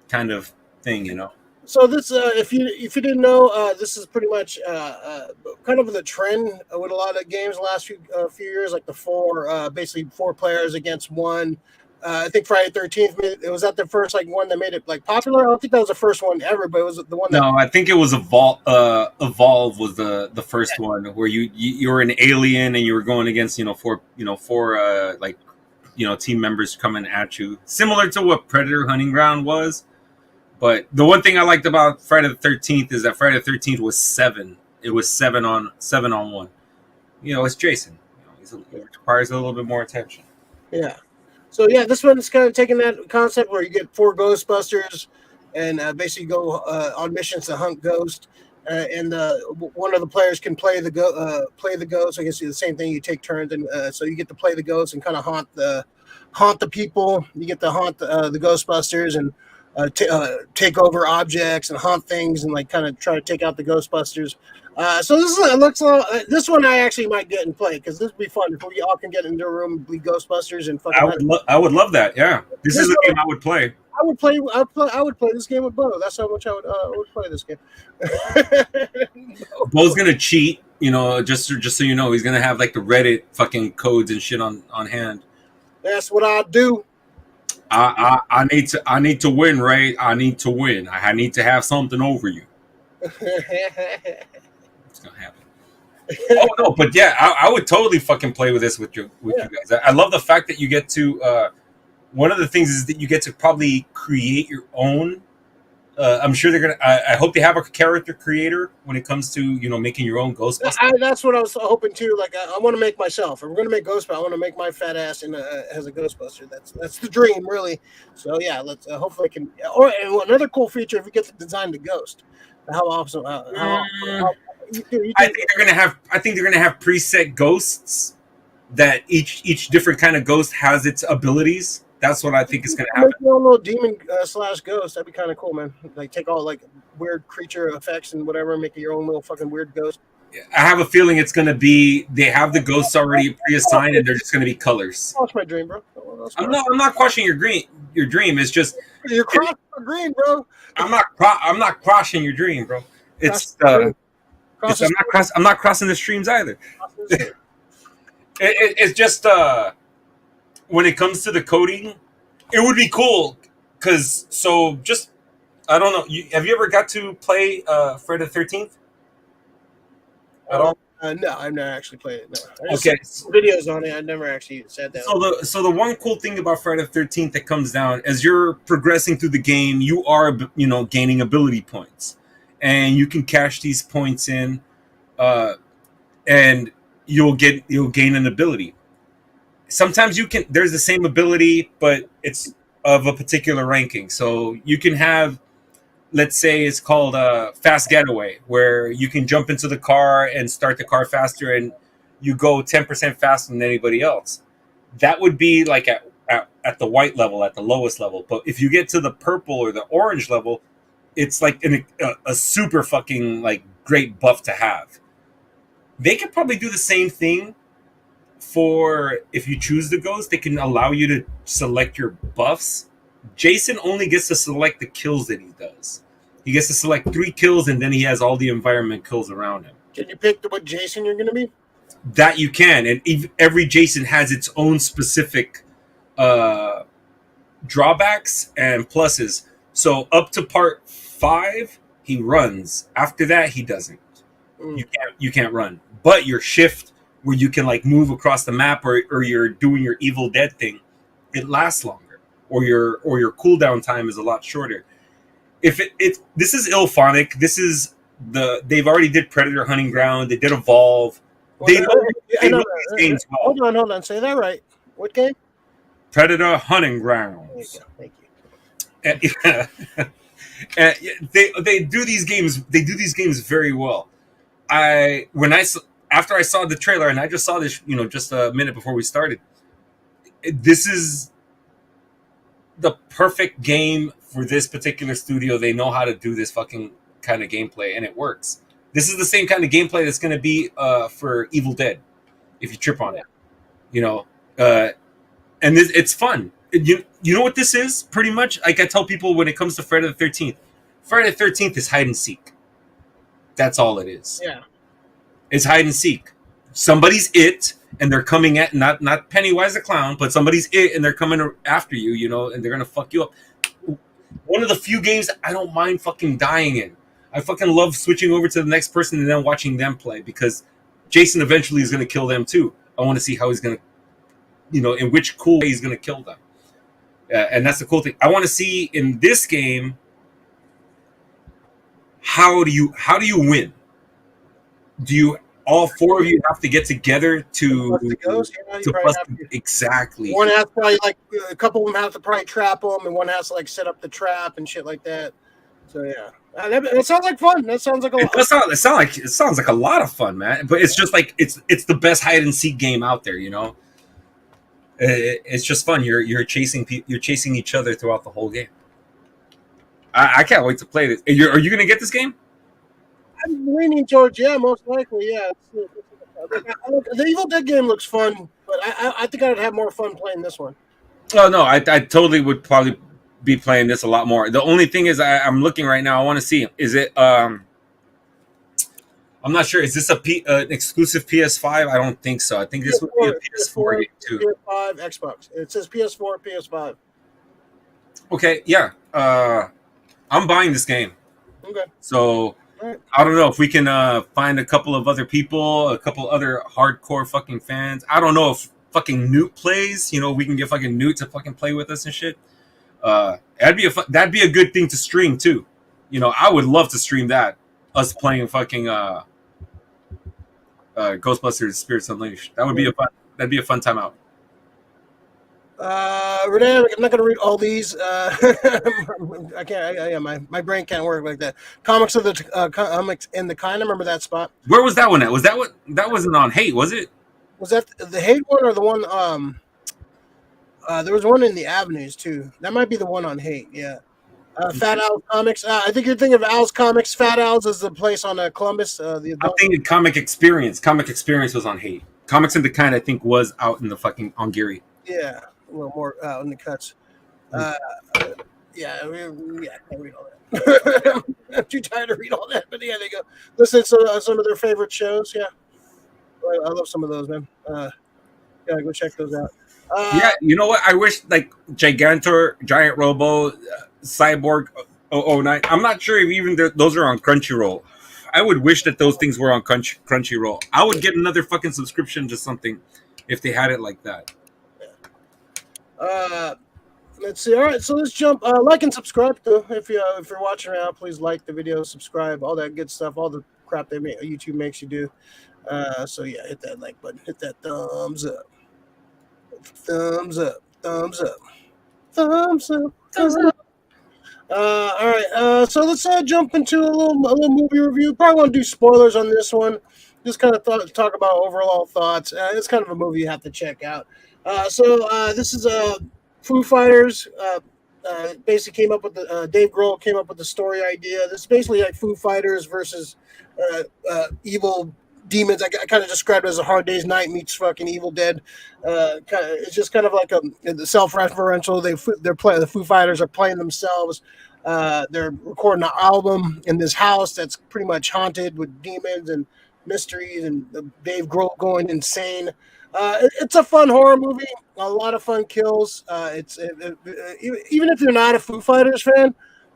kind of thing, you know.
So this, if you didn't know, this is pretty much kind of the trend with a lot of games the last few years, like the four, basically four players against one. I think Friday 13th, it was that the first like one that made it like popular. I don't think that was the first one ever, but it was the one that.
No, I think it was Evolve. Evolve was the first one where you were an alien and you were going against four like team members coming at you, similar to what Predator Hunting Ground was. But the one thing I liked about Friday the 13th is that Friday the 13th was 7. It was 7-on-1. It's Jason. He requires a little bit more attention.
Yeah. So yeah, this one's kind of taking that concept where you get 4 Ghostbusters and basically go on missions to hunt ghosts. And one of the players can play the ghost. I guess it's the same thing. You take turns, and so you get to play the ghost and kind of haunt the people. You get to haunt the Ghostbusters and take over objects and haunt things and like kind of try to take out the Ghostbusters. So this one I actually might get and play because this would be fun if we all can get into a room and be Ghostbusters and fucking.
I would love that. Yeah, this is a game I would play.
I would play this game with Bo. That's how much I would play this game.
Bo's gonna cheat, just so you know, he's gonna have like the Reddit fucking codes and shit on hand.
That's what I do.
I need to win, right? I need to win. I need to have something over you. It's gonna happen. Oh no, but yeah, I would totally fucking play with this with you guys. I love the fact that you get to. One of the things is that you get to probably create your own. I'm sure they're gonna. I hope they have a character creator when it comes to making your own Ghostbusters.
That's what I was hoping too. Like I want to make myself. If we're gonna make Ghostbusters, I want to make my fat ass as a Ghostbuster. That's the dream, really. So yeah, let's hopefully I can. Or another cool feature if we get to design the ghost. How awesome! I
think they're gonna have. I think they're gonna have preset ghosts that each different kind of ghost has its abilities. That's what I think is going to happen.
Make your own little demon / ghost. That'd be kind of cool, man. Like take all like weird creature effects and whatever, and make your own little fucking weird ghost.
I have a feeling it's going to be. They have the ghosts already pre-assigned, and they're just going to be colors.
That's my dream, bro.
I'm not crushing your dream. It's just
you're crossing my dream, bro.
I'm not crossing your dream, bro. I'm not crossing the streams either. It's just when it comes to the coding, it would be cool because I don't know. Have you ever got to play Friday the 13th at all?
No, I've never actually played it. No.
Okay,
videos on it. I never actually sat down.
So the one cool thing about Friday the 13th that comes down as you're progressing through the game, you are gaining ability points, and you can cash these points in, and you'll gain an ability. Sometimes there's the same ability, but it's of a particular ranking. So you can have, let's say it's called Fast Getaway, where you can jump into the car and start the car faster and you go 10% faster than anybody else. That would be like at the white level, at the lowest level. But if you get to the purple or the orange level, it's like a super fucking like great buff to have. They could probably do the same thing for if you choose the ghost. They can allow you to select your buffs. Jason only gets to select the kills that he does. He gets to select 3 kills, and then he has all the environment kills around him.
Can you pick what Jason you're going to be?
That you can, and every Jason has its own specific drawbacks and pluses. So up to part 5, he runs. After that, he doesn't. You can't run. But your shift, where you can like move across the map, or you're doing your Evil Dead thing, it lasts longer, or your cooldown time is a lot shorter. If this is Illfonic, they've already did Predator Hunting Ground, they did Evolve. They know these games well.
Hold on, say that right. What game?
Predator Hunting Grounds.
Thank you.
And they do these games. They do these games very well. After I saw the trailer, and I just saw this, just a minute before we started, this is the perfect game for this particular studio. They know how to do this fucking kind of gameplay, and it works. This is the same kind of gameplay that's going to be for Evil Dead, if you trip on it. And it's fun. You know what this is, pretty much? Like I tell people when it comes to Friday the 13th, Friday the 13th is hide and seek. That's all it is.
Yeah.
It's hide and seek. Somebody's it, and they're coming at not Pennywise the clown, but somebody's it, and they're coming after you, you know, and they're gonna fuck you up. One of the few games I don't mind fucking dying in. I fucking love switching over to the next person and then watching them play, because Jason eventually is gonna kill them too. I want to see how he's gonna, you know, in which cool way he's gonna kill them. And that's the cool thing. I want to see in this game, how do you win? Do you all four of you have to get together to
bust
exactly?
One has to probably, like, a couple of them have to probably trap them, and one has to like set up the trap and shit like that. So yeah, that sounds like fun. That sounds like a lot.
It sounds like a lot of fun, man. But it's just like it's the best hide and seek game out there, you know. It's just fun. You're chasing each other throughout the whole game. I can't wait to play this. Are you gonna get this game?
I'm leaning towards most likely, yeah. The Evil Dead game looks fun, but I think I'd have more fun playing this one.
Oh no, I totally would probably be playing this a lot more. The only thing is, I'm looking right now. I want to see, is it? I'm not sure. Is this an exclusive PS5? I don't think so. I think this would be a PS4 game too.
PS5, Xbox. It says PS4, PS5.
Okay, yeah. I'm buying this game.
Okay.
So right. I don't know if we can find a couple of other people, a couple other hardcore fucking fans. I don't know if fucking Newt plays. You know, we can get fucking Newt to fucking play with us and shit. That'd be a good thing to stream too. You know, I would love to stream that. Us playing fucking Ghostbusters Spirits Unleashed. That'd be a fun time out.
Renee, I'm not gonna read all these. I can't. My brain can't work like that. Comics in the Kind. I remember that spot.
Where was that one at? Was that what? That wasn't on Hate, was it?
Was that the Hate one or the one? There was one in the Avenues too. That might be the one on Hate. Yeah. Fat Owls Comics. I think you're thinking of Owls Comics. Fat Owls is the place on Columbus. I'm
thinking Comic Experience. Comic Experience was on Hate. Comics in the Kind, I think, was out in the fucking on Geary.
Yeah, a little more out in the cuts. I can't read all that. I'm too tired to read all that. But yeah, they go. Listen to some of their favorite shows. Yeah, I love some of those, man. Gotta go check those out.
You know what? I wish like Gigantor, Giant Robo, Cyborg 009. I'm not sure if even those are on Crunchyroll. I would wish that those things were on Crunchyroll. I would get another fucking subscription to something if they had it like that.
Let's see. All right, so let's jump. Like and subscribe though. If you're watching right now, please like the video, subscribe, all that good stuff, all the crap that YouTube makes you do. So yeah, hit that like button, hit that thumbs up. Thumbs up, thumbs up, thumbs up, thumbs up. All right, so let's jump into a little movie review. Probably want to do spoilers on this one. Just kind of talk about overall thoughts. It's kind of a movie you have to check out. So this is Foo Fighters. Basically came up with Dave Grohl came up with the story idea. This is basically like Foo Fighters versus evil demons. I kind of described it as a Hard Day's Night meets fucking Evil Dead. It's just kind of like a self-referential. The Foo Fighters are playing themselves. They're recording an album in this house that's pretty much haunted with demons and mysteries and Dave Grohl going insane. It's a fun horror movie. A lot of fun kills. Even if you're not a Foo Fighters fan,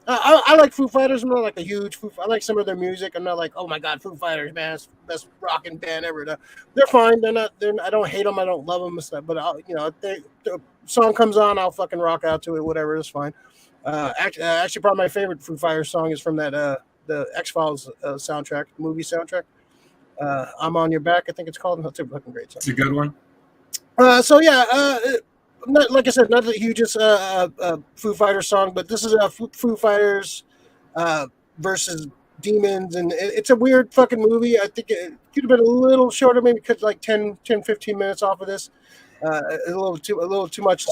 I like Foo Fighters. I'm not like a huge I like some of their music. I'm not like, oh my god, Foo Fighters, man, it's the best rocking band ever. They're fine. They're not. I don't hate them. I don't love them. But if the song comes on, I'll fucking rock out to it. Whatever, it's fine. Actually, probably my favorite Foo Fighters song is from that the X-Files soundtrack, movie soundtrack. I'm on Your Back, I think it's called. That's a fucking great song.
It's a good one.
Like I said, not the hugest Foo Fighters song, but this is a Foo Fighters versus demons, and it's a weird fucking movie. I think it could have been a little shorter, maybe cut like 10, 15 minutes off of this. A little too much.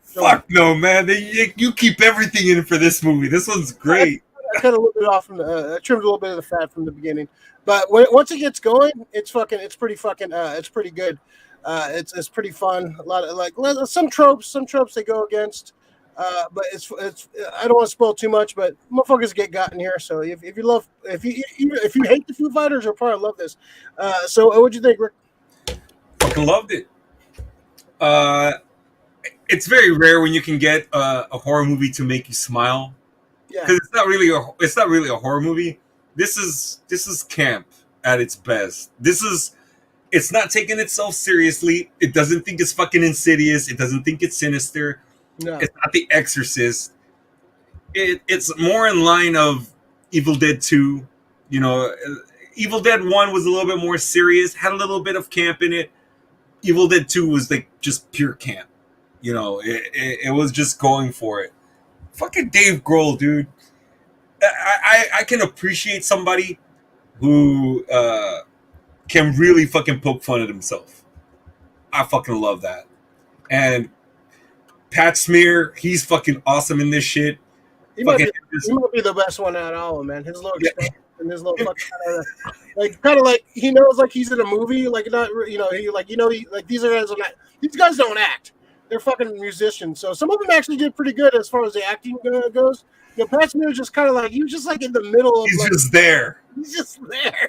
Fuck no, man! You keep everything in for this movie. This one's great.
I cut a little bit off I trimmed a little bit of the fat from the beginning, but once it gets going, it's pretty good. It's pretty fun. A lot of some tropes they go against. But it's I don't want to spoil too much, but motherfuckers get gotten here. So if you love if you hate the Foo Fighters, you'll probably love this. So what'd you think, Rick?
Fucking loved it. It's very rare when you can get a horror movie to make you smile,
Yeah,
because it's not really a horror movie. This is camp at its best. It's not taking itself seriously. It doesn't think it's fucking insidious. It doesn't think it's sinister.
no,
It's not The Exorcist. It's more in line of Evil Dead 2. You know, Evil Dead 1 was a little bit more serious, had a little bit of camp in it. Evil Dead 2 was like just pure camp. You know, it was just going for it. Fucking Dave Grohl, dude. I can appreciate somebody who can really fucking poke fun at himself. I fucking love that. And Pat Smear, he's fucking awesome in this shit.
he might be the best one out of all of them, man. His little expression and his little fucking kind of like he knows like he's in a movie, like not these guys don't act. They're fucking musicians. So some of them actually did pretty good as far as the acting goes. You know, Pat Smear's just kind of like he was just like in the middle of.
He's just there.
He's just there.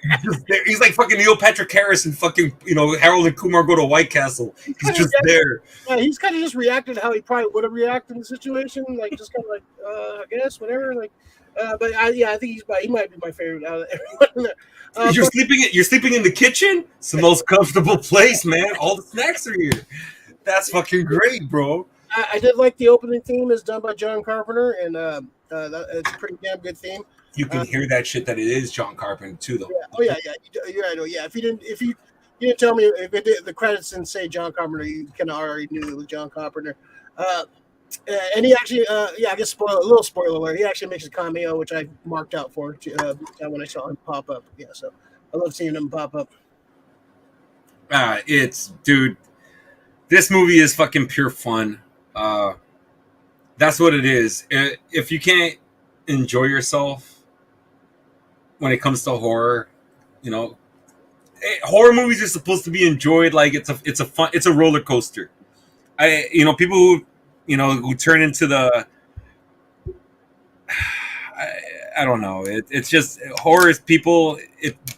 He's like fucking Neil Patrick Harris and fucking Harold and Kumar Go to White Castle. He's just there.
Yeah, he's kind of just reacted how he probably would have reacted in the situation, like just kind of like I guess whatever. Like, but I think he might be my favorite out of everyone.
You're sleeping in the kitchen. It's the most comfortable place, man. All the snacks are here. That's fucking great, bro.
I did like the opening theme is done by John Carpenter, and it's a pretty damn good theme.
You can hear that shit that it is John Carpenter too, though.
Yeah. Oh yeah. You're right. Oh yeah. If you didn't tell me if the credits didn't say John Carpenter, you kind of already knew it was John Carpenter. And he actually, I guess a little spoiler alert. He actually makes a cameo, which I marked out for when I saw him pop up. Yeah, so I love seeing him pop up.
Dude, this movie is fucking pure fun. That's what it is. If you can't enjoy yourself when it comes to horror, horror movies are supposed to be enjoyed like it's a roller coaster. People who turn into the I don't know. It's just horror is people.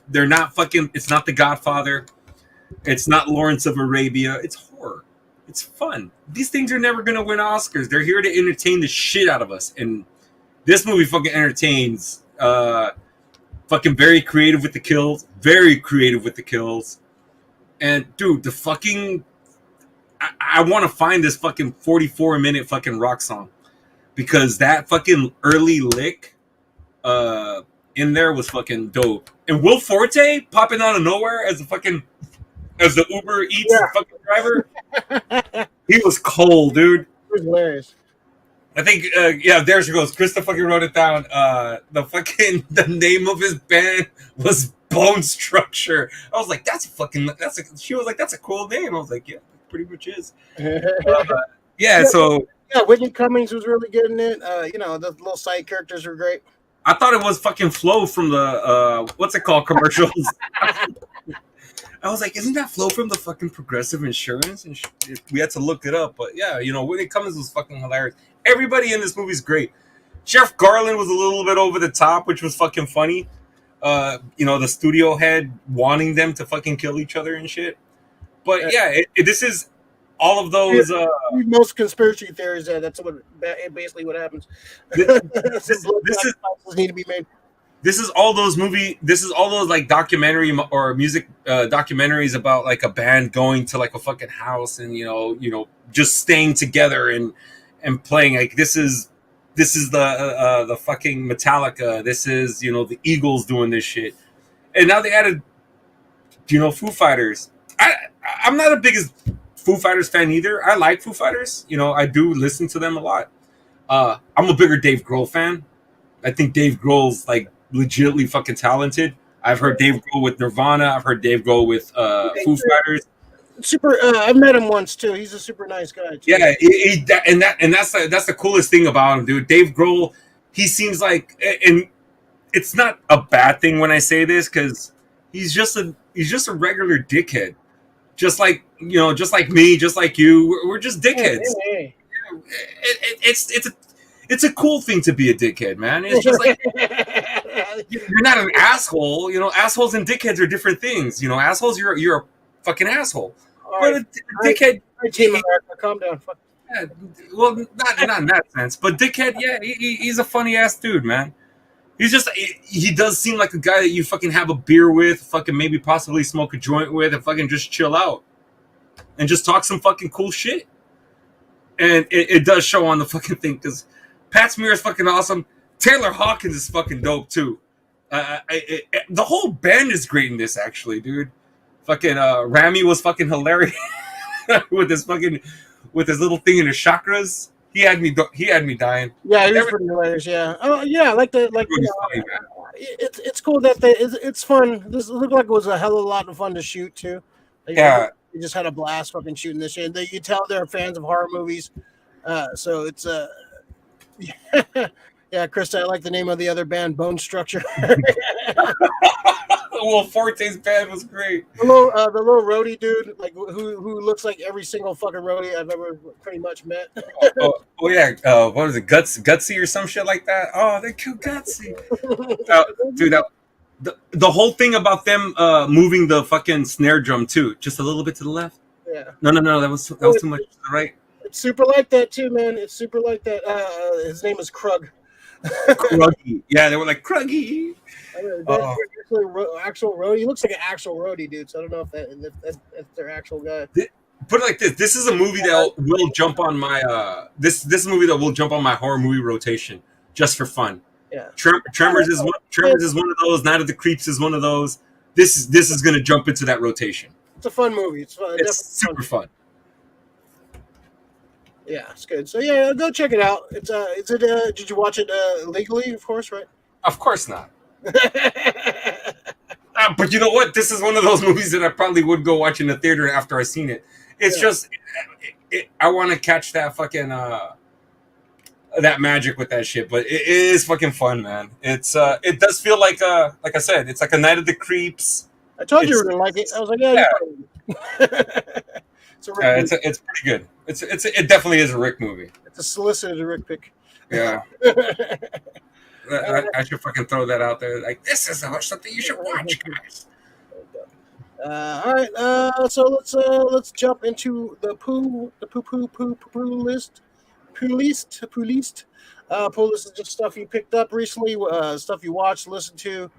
They're not fucking. It's not The Godfather. It's not Lawrence of Arabia. It's horror. It's fun. These things are never gonna win Oscars. They're here to entertain the shit out of us, and this movie fucking entertains. Fucking very creative with the kills. Very creative with the kills. And dude, the fucking I want to find this fucking 44-minute fucking rock song, because that fucking early lick in there was fucking dope. And Will Forte popping out of nowhere as the Uber Eats fucking driver. He was cold, dude.
It was hilarious.
I think, there she goes. Krista fucking wrote it down. The name of his band was Bone Structure. I was like, she was like, that's a cool name. I was like, yeah, it pretty much is. So.
Yeah, Whitney Cummings was really good in it. The little side characters were great.
I thought it was fucking Flo from the, what's it called, commercials. I was like, isn't that Flo from the fucking Progressive Insurance? And we had to look it up. But yeah, Whitney Cummings was fucking hilarious. Everybody in this movie is great. Jeff Garlin was a little bit over the top, which was fucking funny. The studio head wanting them to fucking kill each other and shit. But this is all of those.
Most conspiracy theories. That's basically what happens. This need to be made.
This is all those like documentary or music documentaries about like a band going to like a fucking house and just staying together and playing. Like this is the fucking Metallica. This is the Eagles doing this shit, and now they added Foo Fighters. I'm not the biggest Foo Fighters fan either. I like Foo Fighters. I do listen to them a lot. I'm a bigger Dave Grohl fan. I think Dave Grohl's like legitimately fucking talented. I've heard Dave Grohl with Nirvana. I've heard Dave Grohl with Foo Fighters.
I've met him once too. He's a super nice guy too.
Yeah, that's the coolest thing about him, dude. Dave Grohl, he seems like, and it's not a bad thing when I say this, because he's just a regular dickhead, just like me, just like you. We're just dickheads.
Hey.
It's a cool thing to be a dickhead, man. It's just like you're not an asshole. You know, assholes and dickheads are different things. You know, assholes, you're a fucking asshole.
All
But
right.
a dickhead,
Team America, calm down. Fuck.
yeah, well, not in that sense. But dickhead, yeah, he's a funny ass dude, man. He's just he does seem like a guy that you fucking have a beer with, fucking maybe possibly smoke a joint with, and fucking just chill out and just talk some fucking cool shit. And it does show on the fucking thing because Pat Smear is fucking awesome. Taylor Hawkins is fucking dope too. The whole band is great in this, actually, dude. Fucking Rami was fucking hilarious with his little thing in his chakras. He had me dying.
Yeah, he was pretty hilarious. Yeah. Oh, yeah. Like you know,
Funny,
it's cool that it's fun. This looked like it was a hell of a lot of fun to shoot too. Like,
Yeah.
we just had a blast fucking shooting this shit. You tell they're fans of horror movies, so it's yeah, Krista, I like the name of the other band, Bone Structure.
Well, Forte's band was great.
The little roadie dude, like who looks like every single fucking roadie I've ever pretty much met.
Oh yeah, what was it, Gutsy or some shit like that? Oh, they killed Gutsy, dude. The whole thing about them moving the fucking snare drum too, just a little bit to the left.
Yeah.
No, that was too much to the right.
It's super like that too, man. It's super like that. His name is Krug.
Kruggy. Yeah, they were like Kruggy.
Actual roadie. He looks like an actual roadie, dude. So I don't know if that's their actual guy.
Put it like this: this is a movie that will jump on my this movie that will jump on my horror movie rotation just for fun.
Yeah.
Tremors is one of those. Night of the Creeps is one of those. This is going to jump into that rotation.
It's a fun movie. It's fun.
It's super fun.
Yeah, it's good. So yeah, go check it out. Did you watch it legally? Of course, right?
Of course not. But you know what? This is one of those movies that I probably would go watch in the theater after I seen it. It's just I want to catch that fucking that magic with that shit. But it is fucking fun, man. It does feel like I said, it's like a Night of the Creeps.
I told you were gonna like it. I was like, yeah.
It's pretty good. It definitely is a Rick movie.
It's a solicited Rick pick.
Yeah. I should fucking throw that out there. Like, this is something you should watch, guys.
All right. So let's jump into the poo list. Poo list. Poo list is just stuff you picked up recently, stuff you watched, listened to,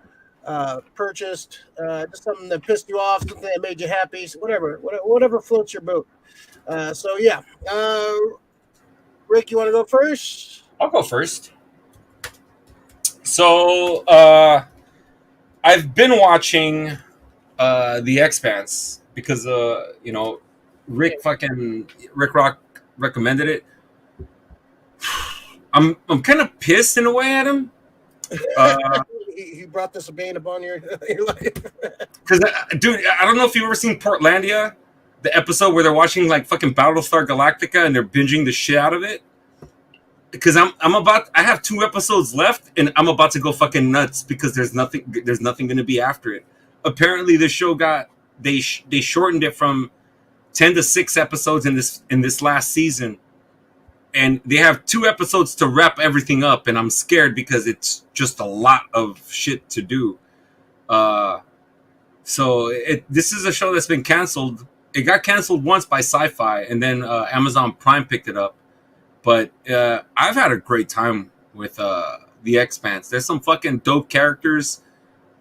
purchased, just something that pissed you off, something that made you happy, whatever floats your boat. So yeah, Rick, you want to go first?
I'll go first. So I've been watching The Expanse because Rick Rock recommended it. I'm kind of pissed in a way at him.
He brought this bane upon your life.
Because, dude, I don't know if you've ever seen Portlandia, the episode where they're watching like fucking Battlestar Galactica and they're binging the shit out of it. Because I have 2 episodes left and I'm about to go fucking nuts because there's nothing going to be after it. Apparently, the show they shortened it from 10 to 6 episodes in this last season. And they have 2 episodes to wrap everything up, and I'm scared because it's just a lot of shit to do. So this is a show that's been canceled. It got canceled once by Sci-Fi, and then Amazon Prime picked it up. But I've had a great time with The Expanse. There's some fucking dope characters,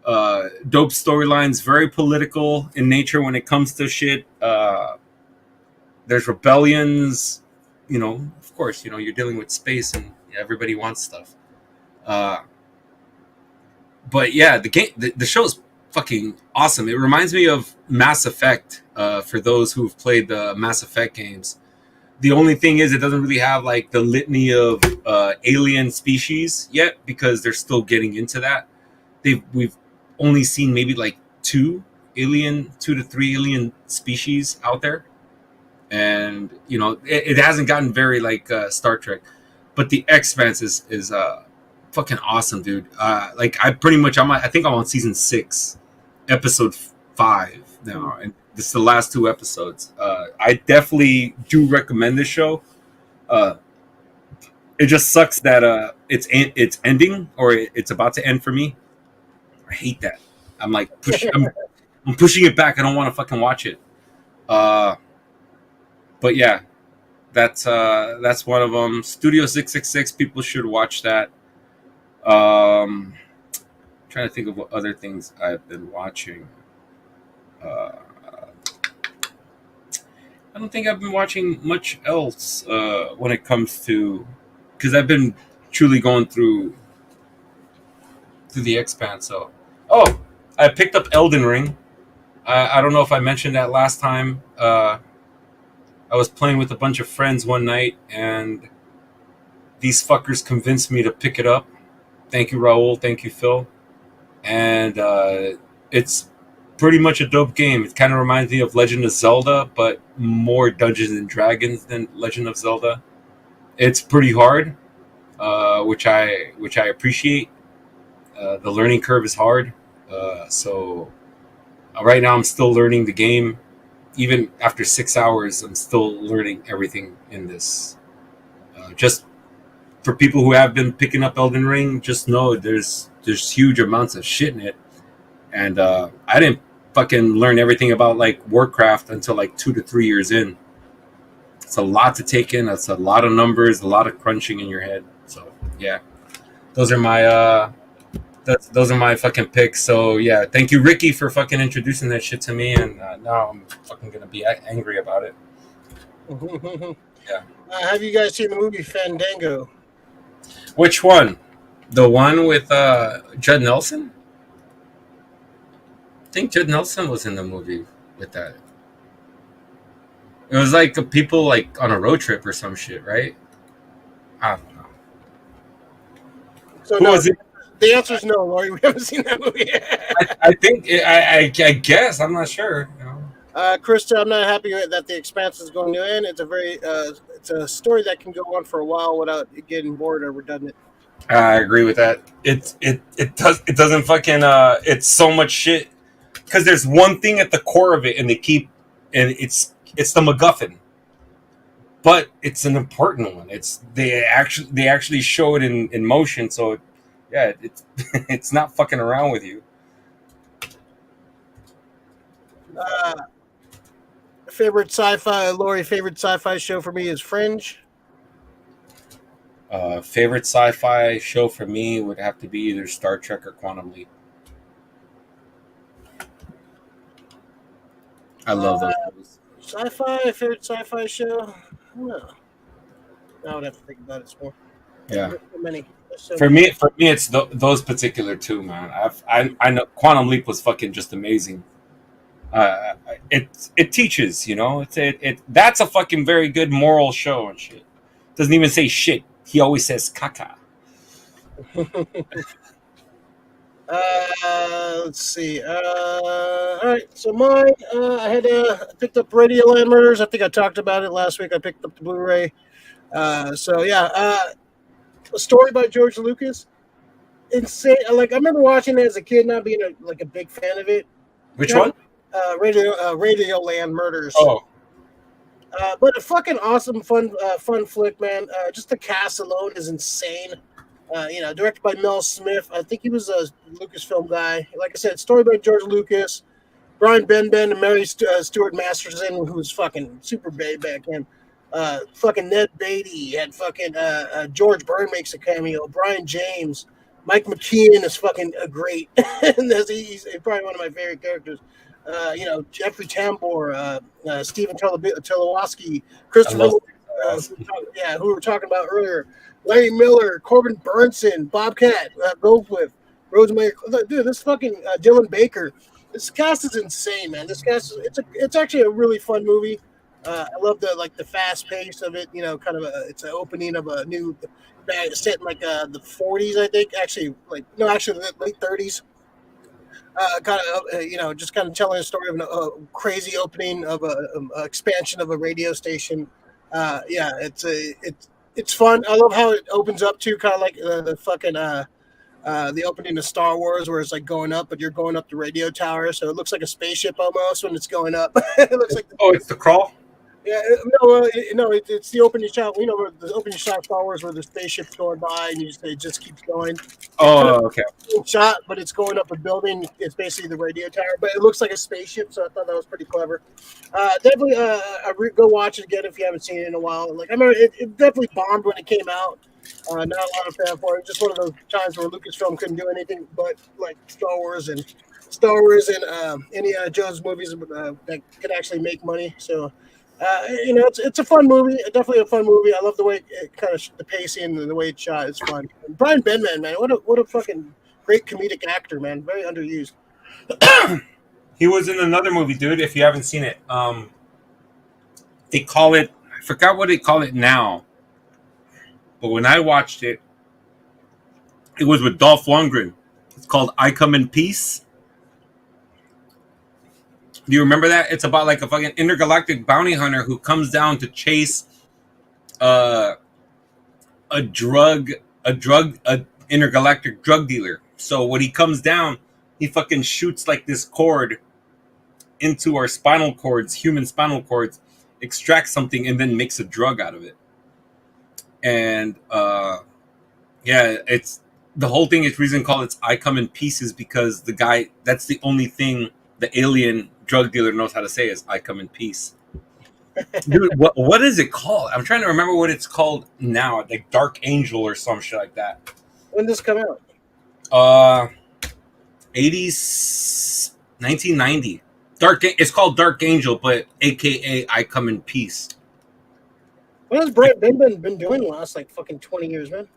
dope storylines, very political in nature when it comes to shit. There's rebellions. Of course, you're dealing with space and everybody wants stuff. But yeah, the show is fucking awesome. It reminds me of Mass Effect for those who've played the Mass Effect games. The only thing is it doesn't really have like the litany of alien species yet because they're still getting into that. We've only seen maybe like 2 to 3 alien species out there. And it hasn't gotten very like Star Trek, but The Expanse is fucking awesome, dude. I think I'm on season 6, episode 5 now, and this is the last 2 episodes. I definitely do recommend this show. Uh, it just sucks that it's ending or it's about to end for me. I hate that. I'm like I'm pushing it back. I don't want to fucking watch it. Uh, but yeah, that's one of them. Studio 666. People should watch that. Trying to think of what other things I've been watching. Uh, I don't think I've been watching much else when it comes to, because I've been truly going through the Expanse. So, oh, I picked up Elden Ring. I don't know if I mentioned that last time. I was playing with a bunch of friends one night, and these fuckers convinced me to pick it up. Thank you, Raul. Thank you, Phil. And it's pretty much a dope game. It kind of reminds me of Legend of Zelda, but more Dungeons and Dragons than Legend of Zelda. It's pretty hard, which I appreciate. The learning curve is hard, so right now I'm still learning the game. Even after 6 hours, I'm still learning everything in this. Just for people who have been picking up Elden Ring, just know there's huge amounts of shit in it, and I didn't fucking learn everything about like Warcraft until like 2 to 3 years in. It's a lot to take in. It's a lot of numbers, a lot of crunching in your head. So yeah, those are my those are my fucking picks. So yeah, thank you, Ricky, for fucking introducing that shit to me, and now I'm fucking gonna be angry about it. Yeah.
Have you guys seen the movie Fandango?
Which one? The one with Judd Nelson? I think Judd Nelson was in the movie with that. It was like people like on a road trip or some shit, right? I don't know.
So
Who
no,
was it?
the answer is no, Laurie. We haven't seen that movie.
I think I guess I'm not sure. You know?
Krista, I'm not happy that the Expanse is going to end. It's a very it's a story that can go on for a while without it getting bored or redundant.
I agree with that. It doesn't fucking it's so much shit because there's one thing at the core of it, and it's the MacGuffin, but it's an important one. They actually show it in motion, so yeah, it's it's not fucking around with you.
Favorite sci-fi, Lori. Favorite sci-fi show for me is Fringe.
Favorite sci-fi show for me would have to be either Star Trek or Quantum Leap. I love those shows.
Sci-fi, favorite sci-fi show. No, I would have to think about it some more.
Yeah.
There's so many.
For me, it's those particular two, man. I know Quantum Leap was fucking just amazing. It teaches, you know. That's a fucking very good moral show and shit. Doesn't even say shit. He always says caca.
Let's see. All right. So mine, I had picked up Radioland Murders. I think I talked about it last week. I picked up the Blu-ray. So yeah, a story by George Lucas. Insane. Like I remember watching it as a kid, not being a big fan of it.
Which one?
Radioland Murders.
Oh.
But a fucking awesome, fun flick, man. Just the cast alone is insane. Directed by Mel Smith. I think he was a Lucasfilm guy. Like I said, story by George Lucas, Brian Benben, and Mary Stuart Masterson, who was fucking super big back then. Fucking Ned Beatty had fucking George Byrne makes a cameo. Brian James, Mike McKeon is fucking great. And he's probably one of my favorite characters. Jeffrey Tambor, Stephen Telewaski, Christopher, who we were talking about earlier, Larry Miller, Corbin Burnson, Bobcat Goldthwait, Rosemary. Dude, this fucking Dylan Baker. This cast is insane, man. This cast it's actually a really fun movie. I love the fast pace of it. It's an opening of a new set in the 40s, I think. Actually, the late 30s. Just kind of telling a story of a crazy opening of a expansion of a radio station. It's fun. I love how it opens up to kind of like the opening of Star Wars, where it's like going up, but you're going up the radio tower, so it looks like a spaceship almost when it's going up. It looks like
it's the crawl.
Yeah, no, it's the opening shot. You know, where the opening shot of Star Wars, where the spaceship's going by, and it just keeps going. It's kind of
Oh, okay.
a shot, but it's going up a building. It's basically the radio tower, but it looks like a spaceship. So I thought that was pretty clever. Definitely, go watch it again if you haven't seen it in a while. Like I remember, it definitely bombed when it came out. Not a lot of fan for it. Just one of those times where Lucasfilm couldn't do anything but like Star Wars and Indiana Jones movies that could actually make money. So, it's a fun movie. Definitely a fun movie. I love the way it kind of the pacing and the way it's shot. It's fun. And Brian Benman, man, what a fucking great comedic actor, man. Very underused.
He was in another movie, dude. If you haven't seen it, they call it. I forgot what they call it now. But when I watched it, it was with Dolph Lundgren. It's called "I Come in Peace." Do you remember that? It's about like a fucking intergalactic bounty hunter who comes down to chase a intergalactic drug dealer. So when he comes down, he fucking shoots like this cord into our spinal cords, human spinal cords, extracts something, and then makes a drug out of it. And it's the whole thing is reason called it's "I Come in Pieces" because the guy, that's the only thing the alien drug dealer knows how to say is "I come in peace." Dude, what is it called? I'm trying to remember what it's called now, like Dark Angel or some shit like that.
When did this come out?
80s, 1990. It's called Dark Angel, but AKA "I Come in Peace."
What has Brian Benben been doing the last like fucking 20 years, man?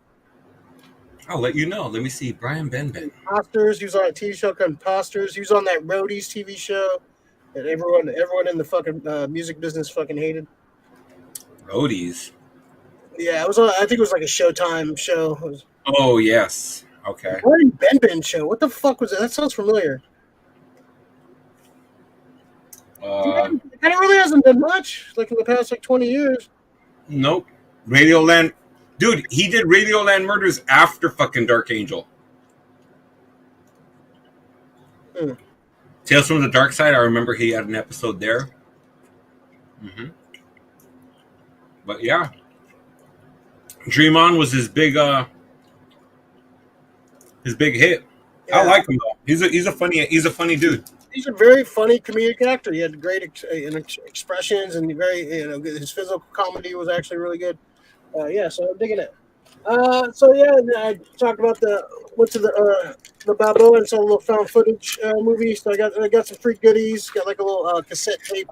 I'll let you know. Let me see. Brian Benben.
Imposters. He was on a TV show called Imposters. He was on that Roadies TV show that everyone in the fucking music business fucking hated.
Roadies.
Yeah, it was. I think it was like a Showtime show. It was,
oh yes. Okay.
Brian Benben show. What the fuck was that? That sounds familiar. Kind of really hasn't done much like in the past like 20 years.
Nope. Radioland. Dude, he did Radioland Murders after fucking Dark Angel. Tales from the Dark Side. I remember he had an episode there. But yeah, Dream On was his big hit. Yeah. I like him though. He's a funny dude.
He's a very funny comedic actor. He had great expressions and his physical comedy was actually really good. So I'm digging it. I talked about went to the Balboa and saw a little found footage movie. So I got some free goodies. Got like a little cassette tape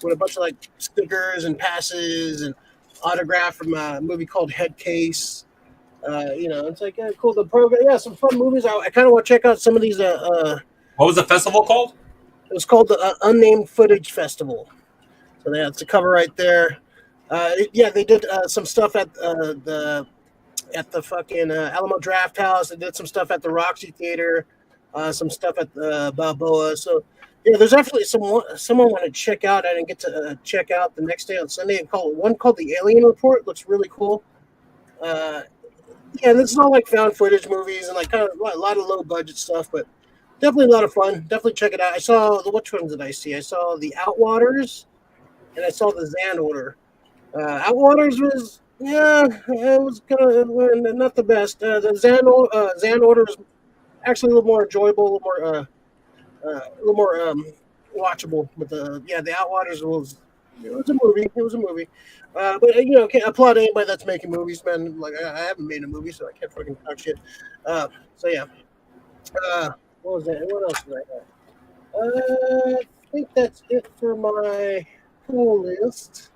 with a bunch of like stickers and passes and autograph from a movie called Head Case. It's like cool. The program, some fun movies. I kind of want to check out some of these.
What was the festival called?
It was called the Unnamed Footage Festival. So that's the cover right there. They did some stuff at the fucking Alamo Draft House. They did some stuff at the Roxy Theater, some stuff at the Balboa. So there's definitely someone I want to check out. I didn't get to check out the next day on Sunday. One called The Alien Report. Looks really cool. This is all like found footage movies and like kind of a lot of low budget stuff, but definitely a lot of fun. Definitely check it out. I saw which ones did I see? I saw the Outwaters and I saw the Zan Order. Outwaters was it was kind of not the best. The Zan Order was actually a little more enjoyable, a little more watchable. But the Outwaters was it was a movie. But can't applaud anybody that's making movies, man. Like I haven't made a movie, so I can't fucking talk shit. What was that? What else did I have? I think that's it for my cool list.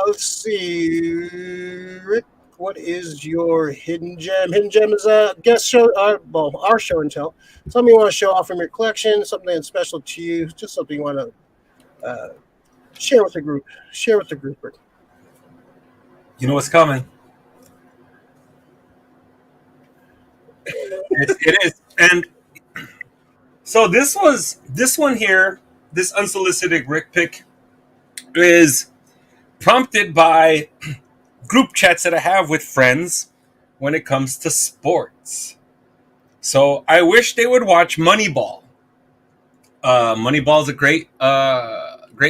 Let's see, Rick. What is your hidden gem? Hidden gem is a guest show, our show and tell. Something you want to show off from your collection, something special to you, just something you want to share with the group. Rick.
You know what's coming. It is, and so this one here, this unsolicited Rick pick is prompted by group chats that I have with friends when it comes to sports. So I wish they would watch Moneyball. Moneyball is a great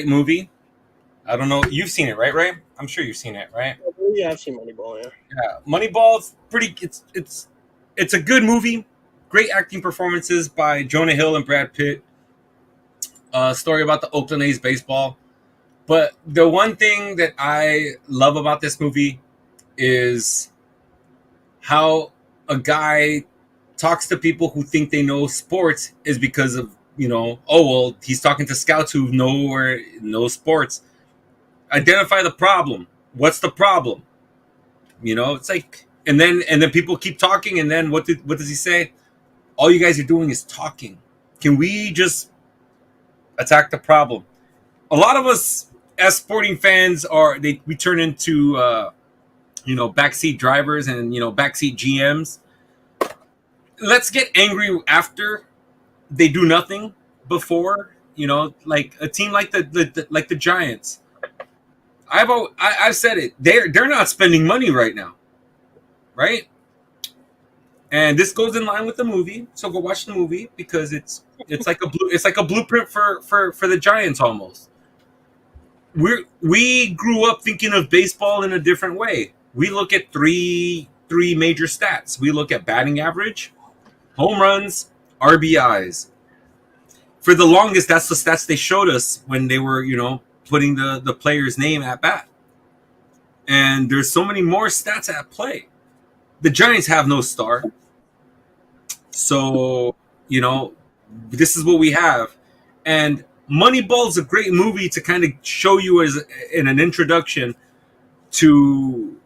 movie. I don't know. You've seen it, right, Ray? I'm sure you've seen it, right?
Yeah, I've seen Moneyball. Yeah.
Yeah, Moneyball's pretty. It's a good movie. Great acting performances by Jonah Hill and Brad Pitt. Story about the Oakland A's baseball. But the one thing that I love about this movie is how a guy talks to people who think they know sports is because of, he's talking to scouts who know sports. Identify the problem. What's the problem? It's like, and then people keep talking, and then what does he say? All you guys are doing is talking. Can we just attack the problem? A lot of us as sporting fans we turn into backseat drivers and backseat GMs. Let's get angry after they do nothing before, like a team like the Giants. I've said it. They're not spending money right now, right? And this goes in line with the movie. So go watch the movie because it's like a blueprint for the Giants almost. We grew up thinking of baseball in a different way. We look at three major stats. We look at batting average, home runs, RBIs. For the longest, that's the stats they showed us when they were, putting the player's name at bat. And there's so many more stats at play. The Giants have no star. So, this is what we have. And Moneyball is a great movie to kind of show you as in an introduction to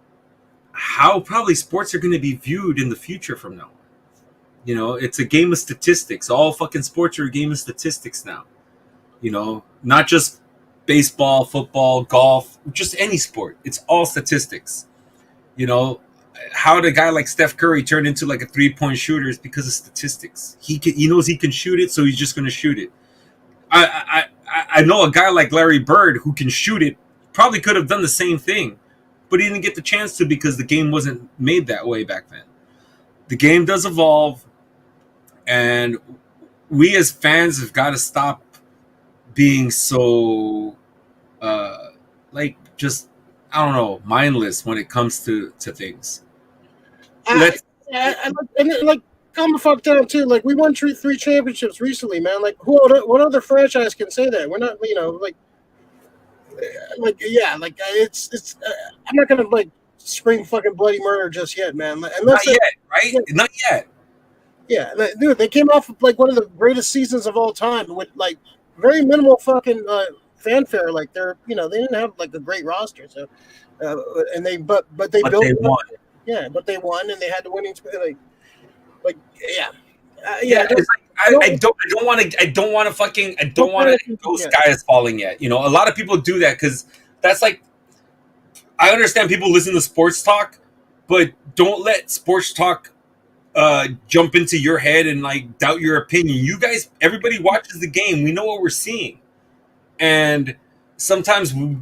how probably sports are going to be viewed in the future from now on. It's a game of statistics. All fucking sports are a game of statistics now. Not just baseball, football, golf, just any sport. It's all statistics. How did a guy like Steph Curry turn into like a 3-point shooter is because of statistics. He knows he can shoot it, so he's just going to shoot it. I know a guy like Larry Bird who can shoot it probably could have done the same thing, but he didn't get the chance to because the game wasn't made that way back then. The game does evolve, and we as fans have got to stop being so mindless when it comes to things.
Calm the fuck down too. Like, we won three championships recently, man. Like, what other franchise can say that? We're not, it's. I'm not gonna scream fucking bloody murder just yet, man.
Not yet, right? Not yet.
Yeah, dude, they came off of one of the greatest seasons of all time with very minimal fucking fanfare. Like, they didn't have a great roster, so they built. They won. Yeah, but they won, and they had the winning. I don't want to go sky is falling yet. A lot of people do that because that's I understand people listen to sports talk, but don't let sports talk jump into your head and doubt your opinion. You guys, everybody watches the game. We know what we're seeing, and sometimes we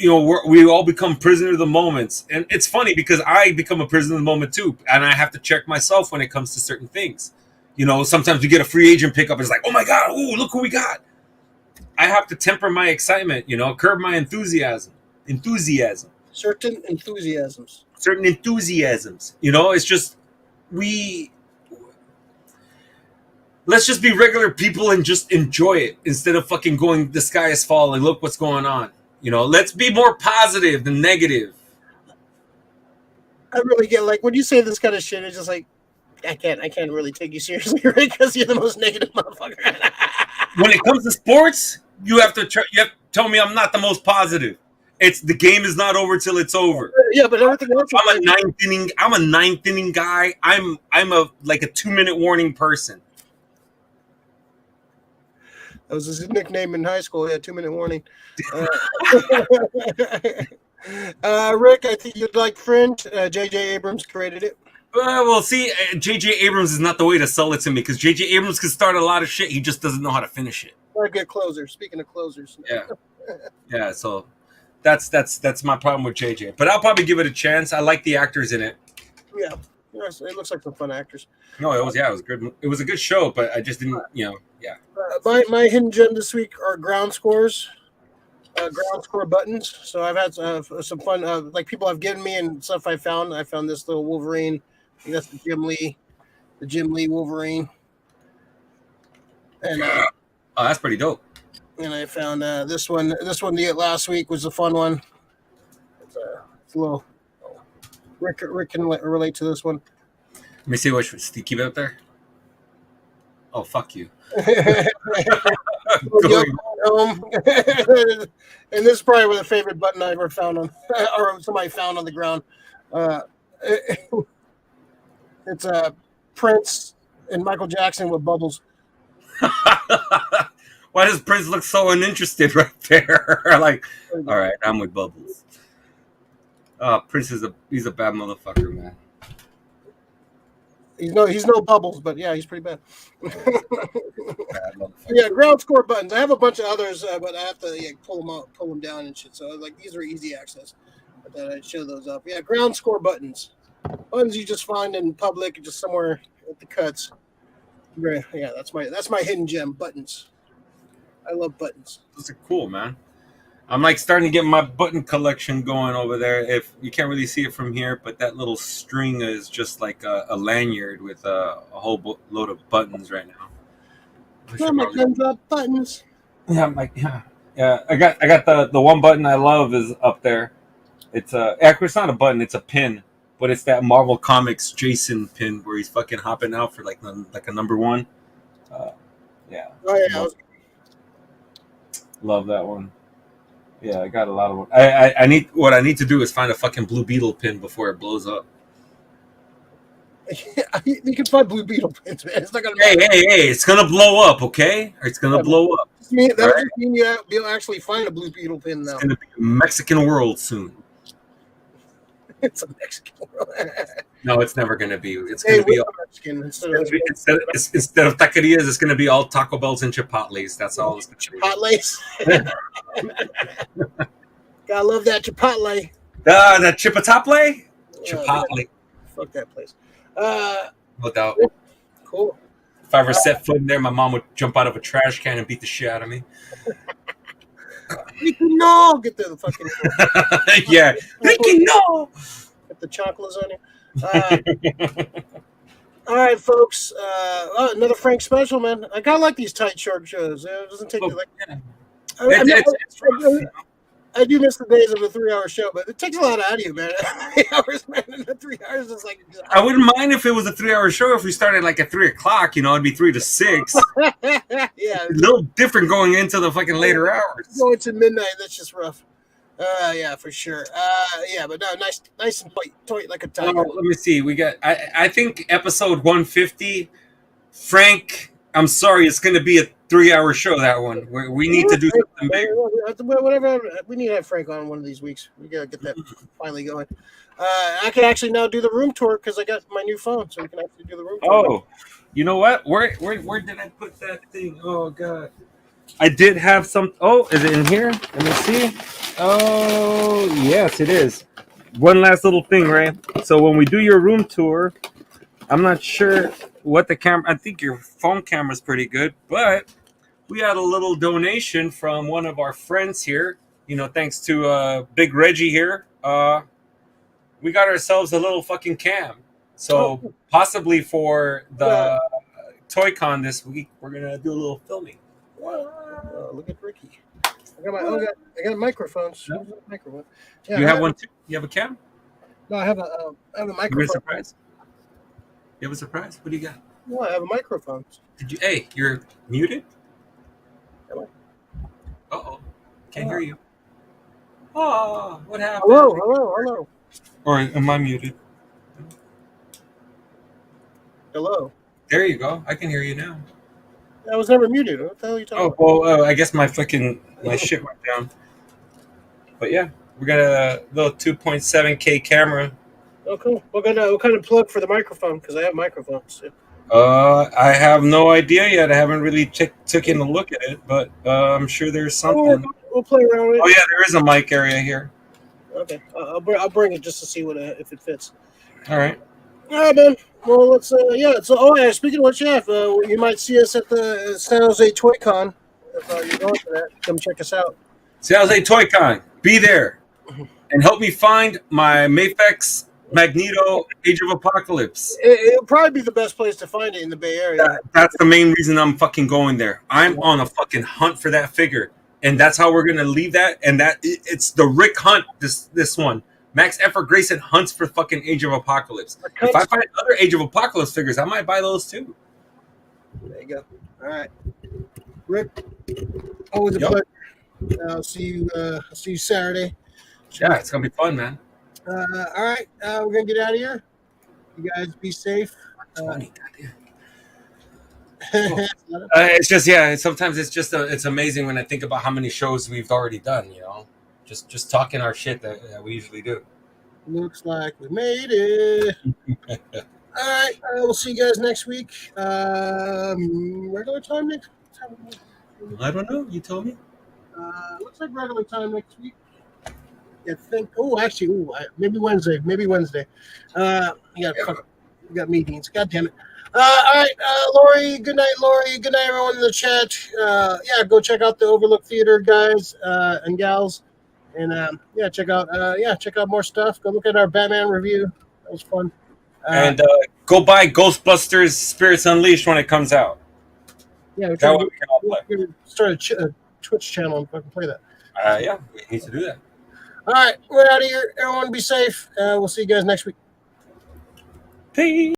all become prisoner of the moments. And it's funny because I become a prisoner of the moment too, and I have to check myself when it comes to certain things. Sometimes we get a free agent pickup, it's like, oh my god, ooh, look who we got. I have to temper my excitement, curb my enthusiasm. Certain enthusiasms. It's just let's just be regular people and just enjoy it instead of fucking going, the sky is falling, look what's going on. Let's be more positive than negative. I really get when you say this kind of shit, it's just I can't really take you seriously, right? Because you're the most negative motherfucker.
When it comes to sports, you have to tell me I'm not the most positive. It's the game is not over till it's over.
Yeah, but everything else.
I'm a ninth inning guy. I'm a 2-minute warning person.
That was his nickname in high school. Yeah, 2-minute warning. Rick, I think you'd like Fringe. J.J. Abrams created it.
Well, see, J.J. Abrams is not the way to sell it to me because J.J. Abrams can start a lot of shit. He just doesn't know how to finish it.
Or get closer. Speaking of closers.
Yeah. So that's my problem with J.J. But I'll probably give it a chance. I like the actors in it.
Yeah. It looks like some fun actors.
No, it was good. It was a good show, but I just didn't, yeah.
My hidden gem this week are ground scores. ground score buttons. So I've had some fun, like people have given me and stuff I found. I found this little Wolverine. I think that's the Jim Lee Wolverine. And
Oh, that's pretty dope.
and I found this one. This one to get last week was a fun one. It's a little. Rick can relate to this one.
Let me see what you keep it up there. Oh, fuck you.
Home. And this is probably one of the favorite button I ever found on, or somebody found on the ground. It's Prince and Michael Jackson with bubbles.
Why does Prince look so uninterested right there? Like, all right, I'm with Bubbles. Prince he's a bad motherfucker, man.
He's no Bubbles, but yeah, he's pretty bad. Yeah, ground score buttons. I have a bunch of others, but I have to pull them down and shit. So like these are easy access. I thought I'd show those up. Yeah, ground score buttons. Buttons you just find in public, just somewhere at the cuts. Yeah, that's my hidden gem. Buttons. I love buttons.
Those are cool, man. I'm like starting to get my button collection going over there. If you can't really see it from here, but that little string is just like a lanyard with a whole load of buttons right now.
Buttons.
Yeah, yeah. I got the one button I love is up there. It's actually it's not a button, it's a pin, but it's that Marvel Comics Jason pin where he's fucking hopping out for like a number one. Yeah.
Oh yeah.
Love that one. Yeah, I got a lot of them. I need to do is find a fucking Blue Beetle pin before it blows up.
You can find Blue Beetle pins, man. It's not gonna.
Hey, it's gonna blow up, okay? It's gonna blow up.
That doesn't mean you'll actually find a Blue Beetle pin now.
It's gonna be a Mexican world soon.
It's a Mexican world.
No, it's never gonna be. It's gonna be all
Mexican instead
of taquerias. It's gonna be all Taco Bells and Chipotles. That's all. It's
Chipotles. Gotta love that Chipotle.
That Chipotle. Chipotle.
Fuck that place.
No doubt.
Cool.
If I ever set foot in there, my mom would jump out of a trash can and beat the shit out of me.
Ricky, no! Get the fucking.
Yeah. Ricky, no!
Get the chocolates on you. All right, folks. Another Frank special, man. I kind of like these tight, short shows. It doesn't take I do miss the days of a 3-hour show, but it takes a lot out of you, man. 3 hours, man. 3 hours is like.
I wouldn't mind if it was a 3-hour show. If we started like at 3:00, it'd be 3 to 6.
Yeah,
a little different going into the fucking later hours.
Going to midnight, that's just rough. Yeah, for sure. Yeah, but no, nice and tight like a tiger.
Let me see. We got. I think episode 150. Frank, I'm sorry, it's going to be a 3-hour show. That one. We need to do something big.
Whatever. We need to have Frank on one of these weeks. We gotta get that finally going. I can actually now do the room tour because I got my new phone, so we can actually do the room tour.
Oh, you know what? Where did I put that thing? Oh God. I did have some. Oh, is it in here? Let me see. Oh, yes, it is. One last little thing, right? So when we do your room tour, I'm not sure what the camera. I think your phone camera is pretty good, but we had a little donation from one of our friends here. Thanks to Big Reggie here. We got ourselves a little fucking cam. So possibly for the Toy Con this week, we're gonna do a little filming.
Wow, look at Ricky. I got microphones.
No.
Microphone.
Yeah, you have one too? You have a cam?
No, I have a microphone.
You have a surprise? You have a surprise? What do you got?
No, I have a microphone.
Hey, you're muted?
Am I?
Uh-oh. Can't hear you. Oh, what happened?
Hello.
Or am I muted?
Hello.
There you go. I can hear you now.
I was never muted. What the hell are you talking about?
Oh, well, I guess my shit went down. But yeah, we got a little 2.7K camera.
Oh, cool. What kind of plug for the microphone? Because I have microphones.
I have no idea yet. I haven't really taken a look at it, but I'm sure there's something.
We'll play around with it.
Oh yeah, there is a mic area here.
Okay, I'll bring it just to see if it fits.
All right.
All right, man. Well, let's. Yeah. So, speaking of which, you might see us at the San Jose Toy Con. If you're going to that, come check us out.
San Jose Toy Con. Be there and help me find my Mafex Magneto Age of Apocalypse.
It'll probably be the best place to find it in the Bay Area.
That's the main reason I'm fucking going there. I'm on a fucking hunt for that figure, and that's how we're gonna leave that. And it's the Rick Hunt. This one, Max Effort Grayson hunts for fucking Age of Apocalypse. If I find other Age of Apocalypse figures, I might buy those too.
There you go. All right, Rick. Always a pleasure. I'll see you. I'll see you Saturday.
Yeah, it's gonna be fun, man.
All right, we're gonna get out of here. You guys be safe.
It's just sometimes it's amazing when I think about how many shows we've already done. You know, just talking our shit that we usually do.
Looks like we made it. All right, we'll see you guys next week. Regular time next.
I don't know. You told me.
Looks like regular time next week. I think. Oh, actually, maybe Wednesday. Maybe Wednesday. You got meetings. God damn it. All right, Lori. Good night, Lori. Good night, everyone in the chat. Go check out the Overlook Theater, guys and gals, and check out more stuff. Go look at our Batman review. That was fun.
And go buy Ghostbusters Spirits Unleashed when it comes out.
Yeah,
that way we can all play.
We start a Twitch channel and fucking play that.
We need to do that.
All right, we're out of here. Everyone be safe. We'll see you guys next week.
Peace.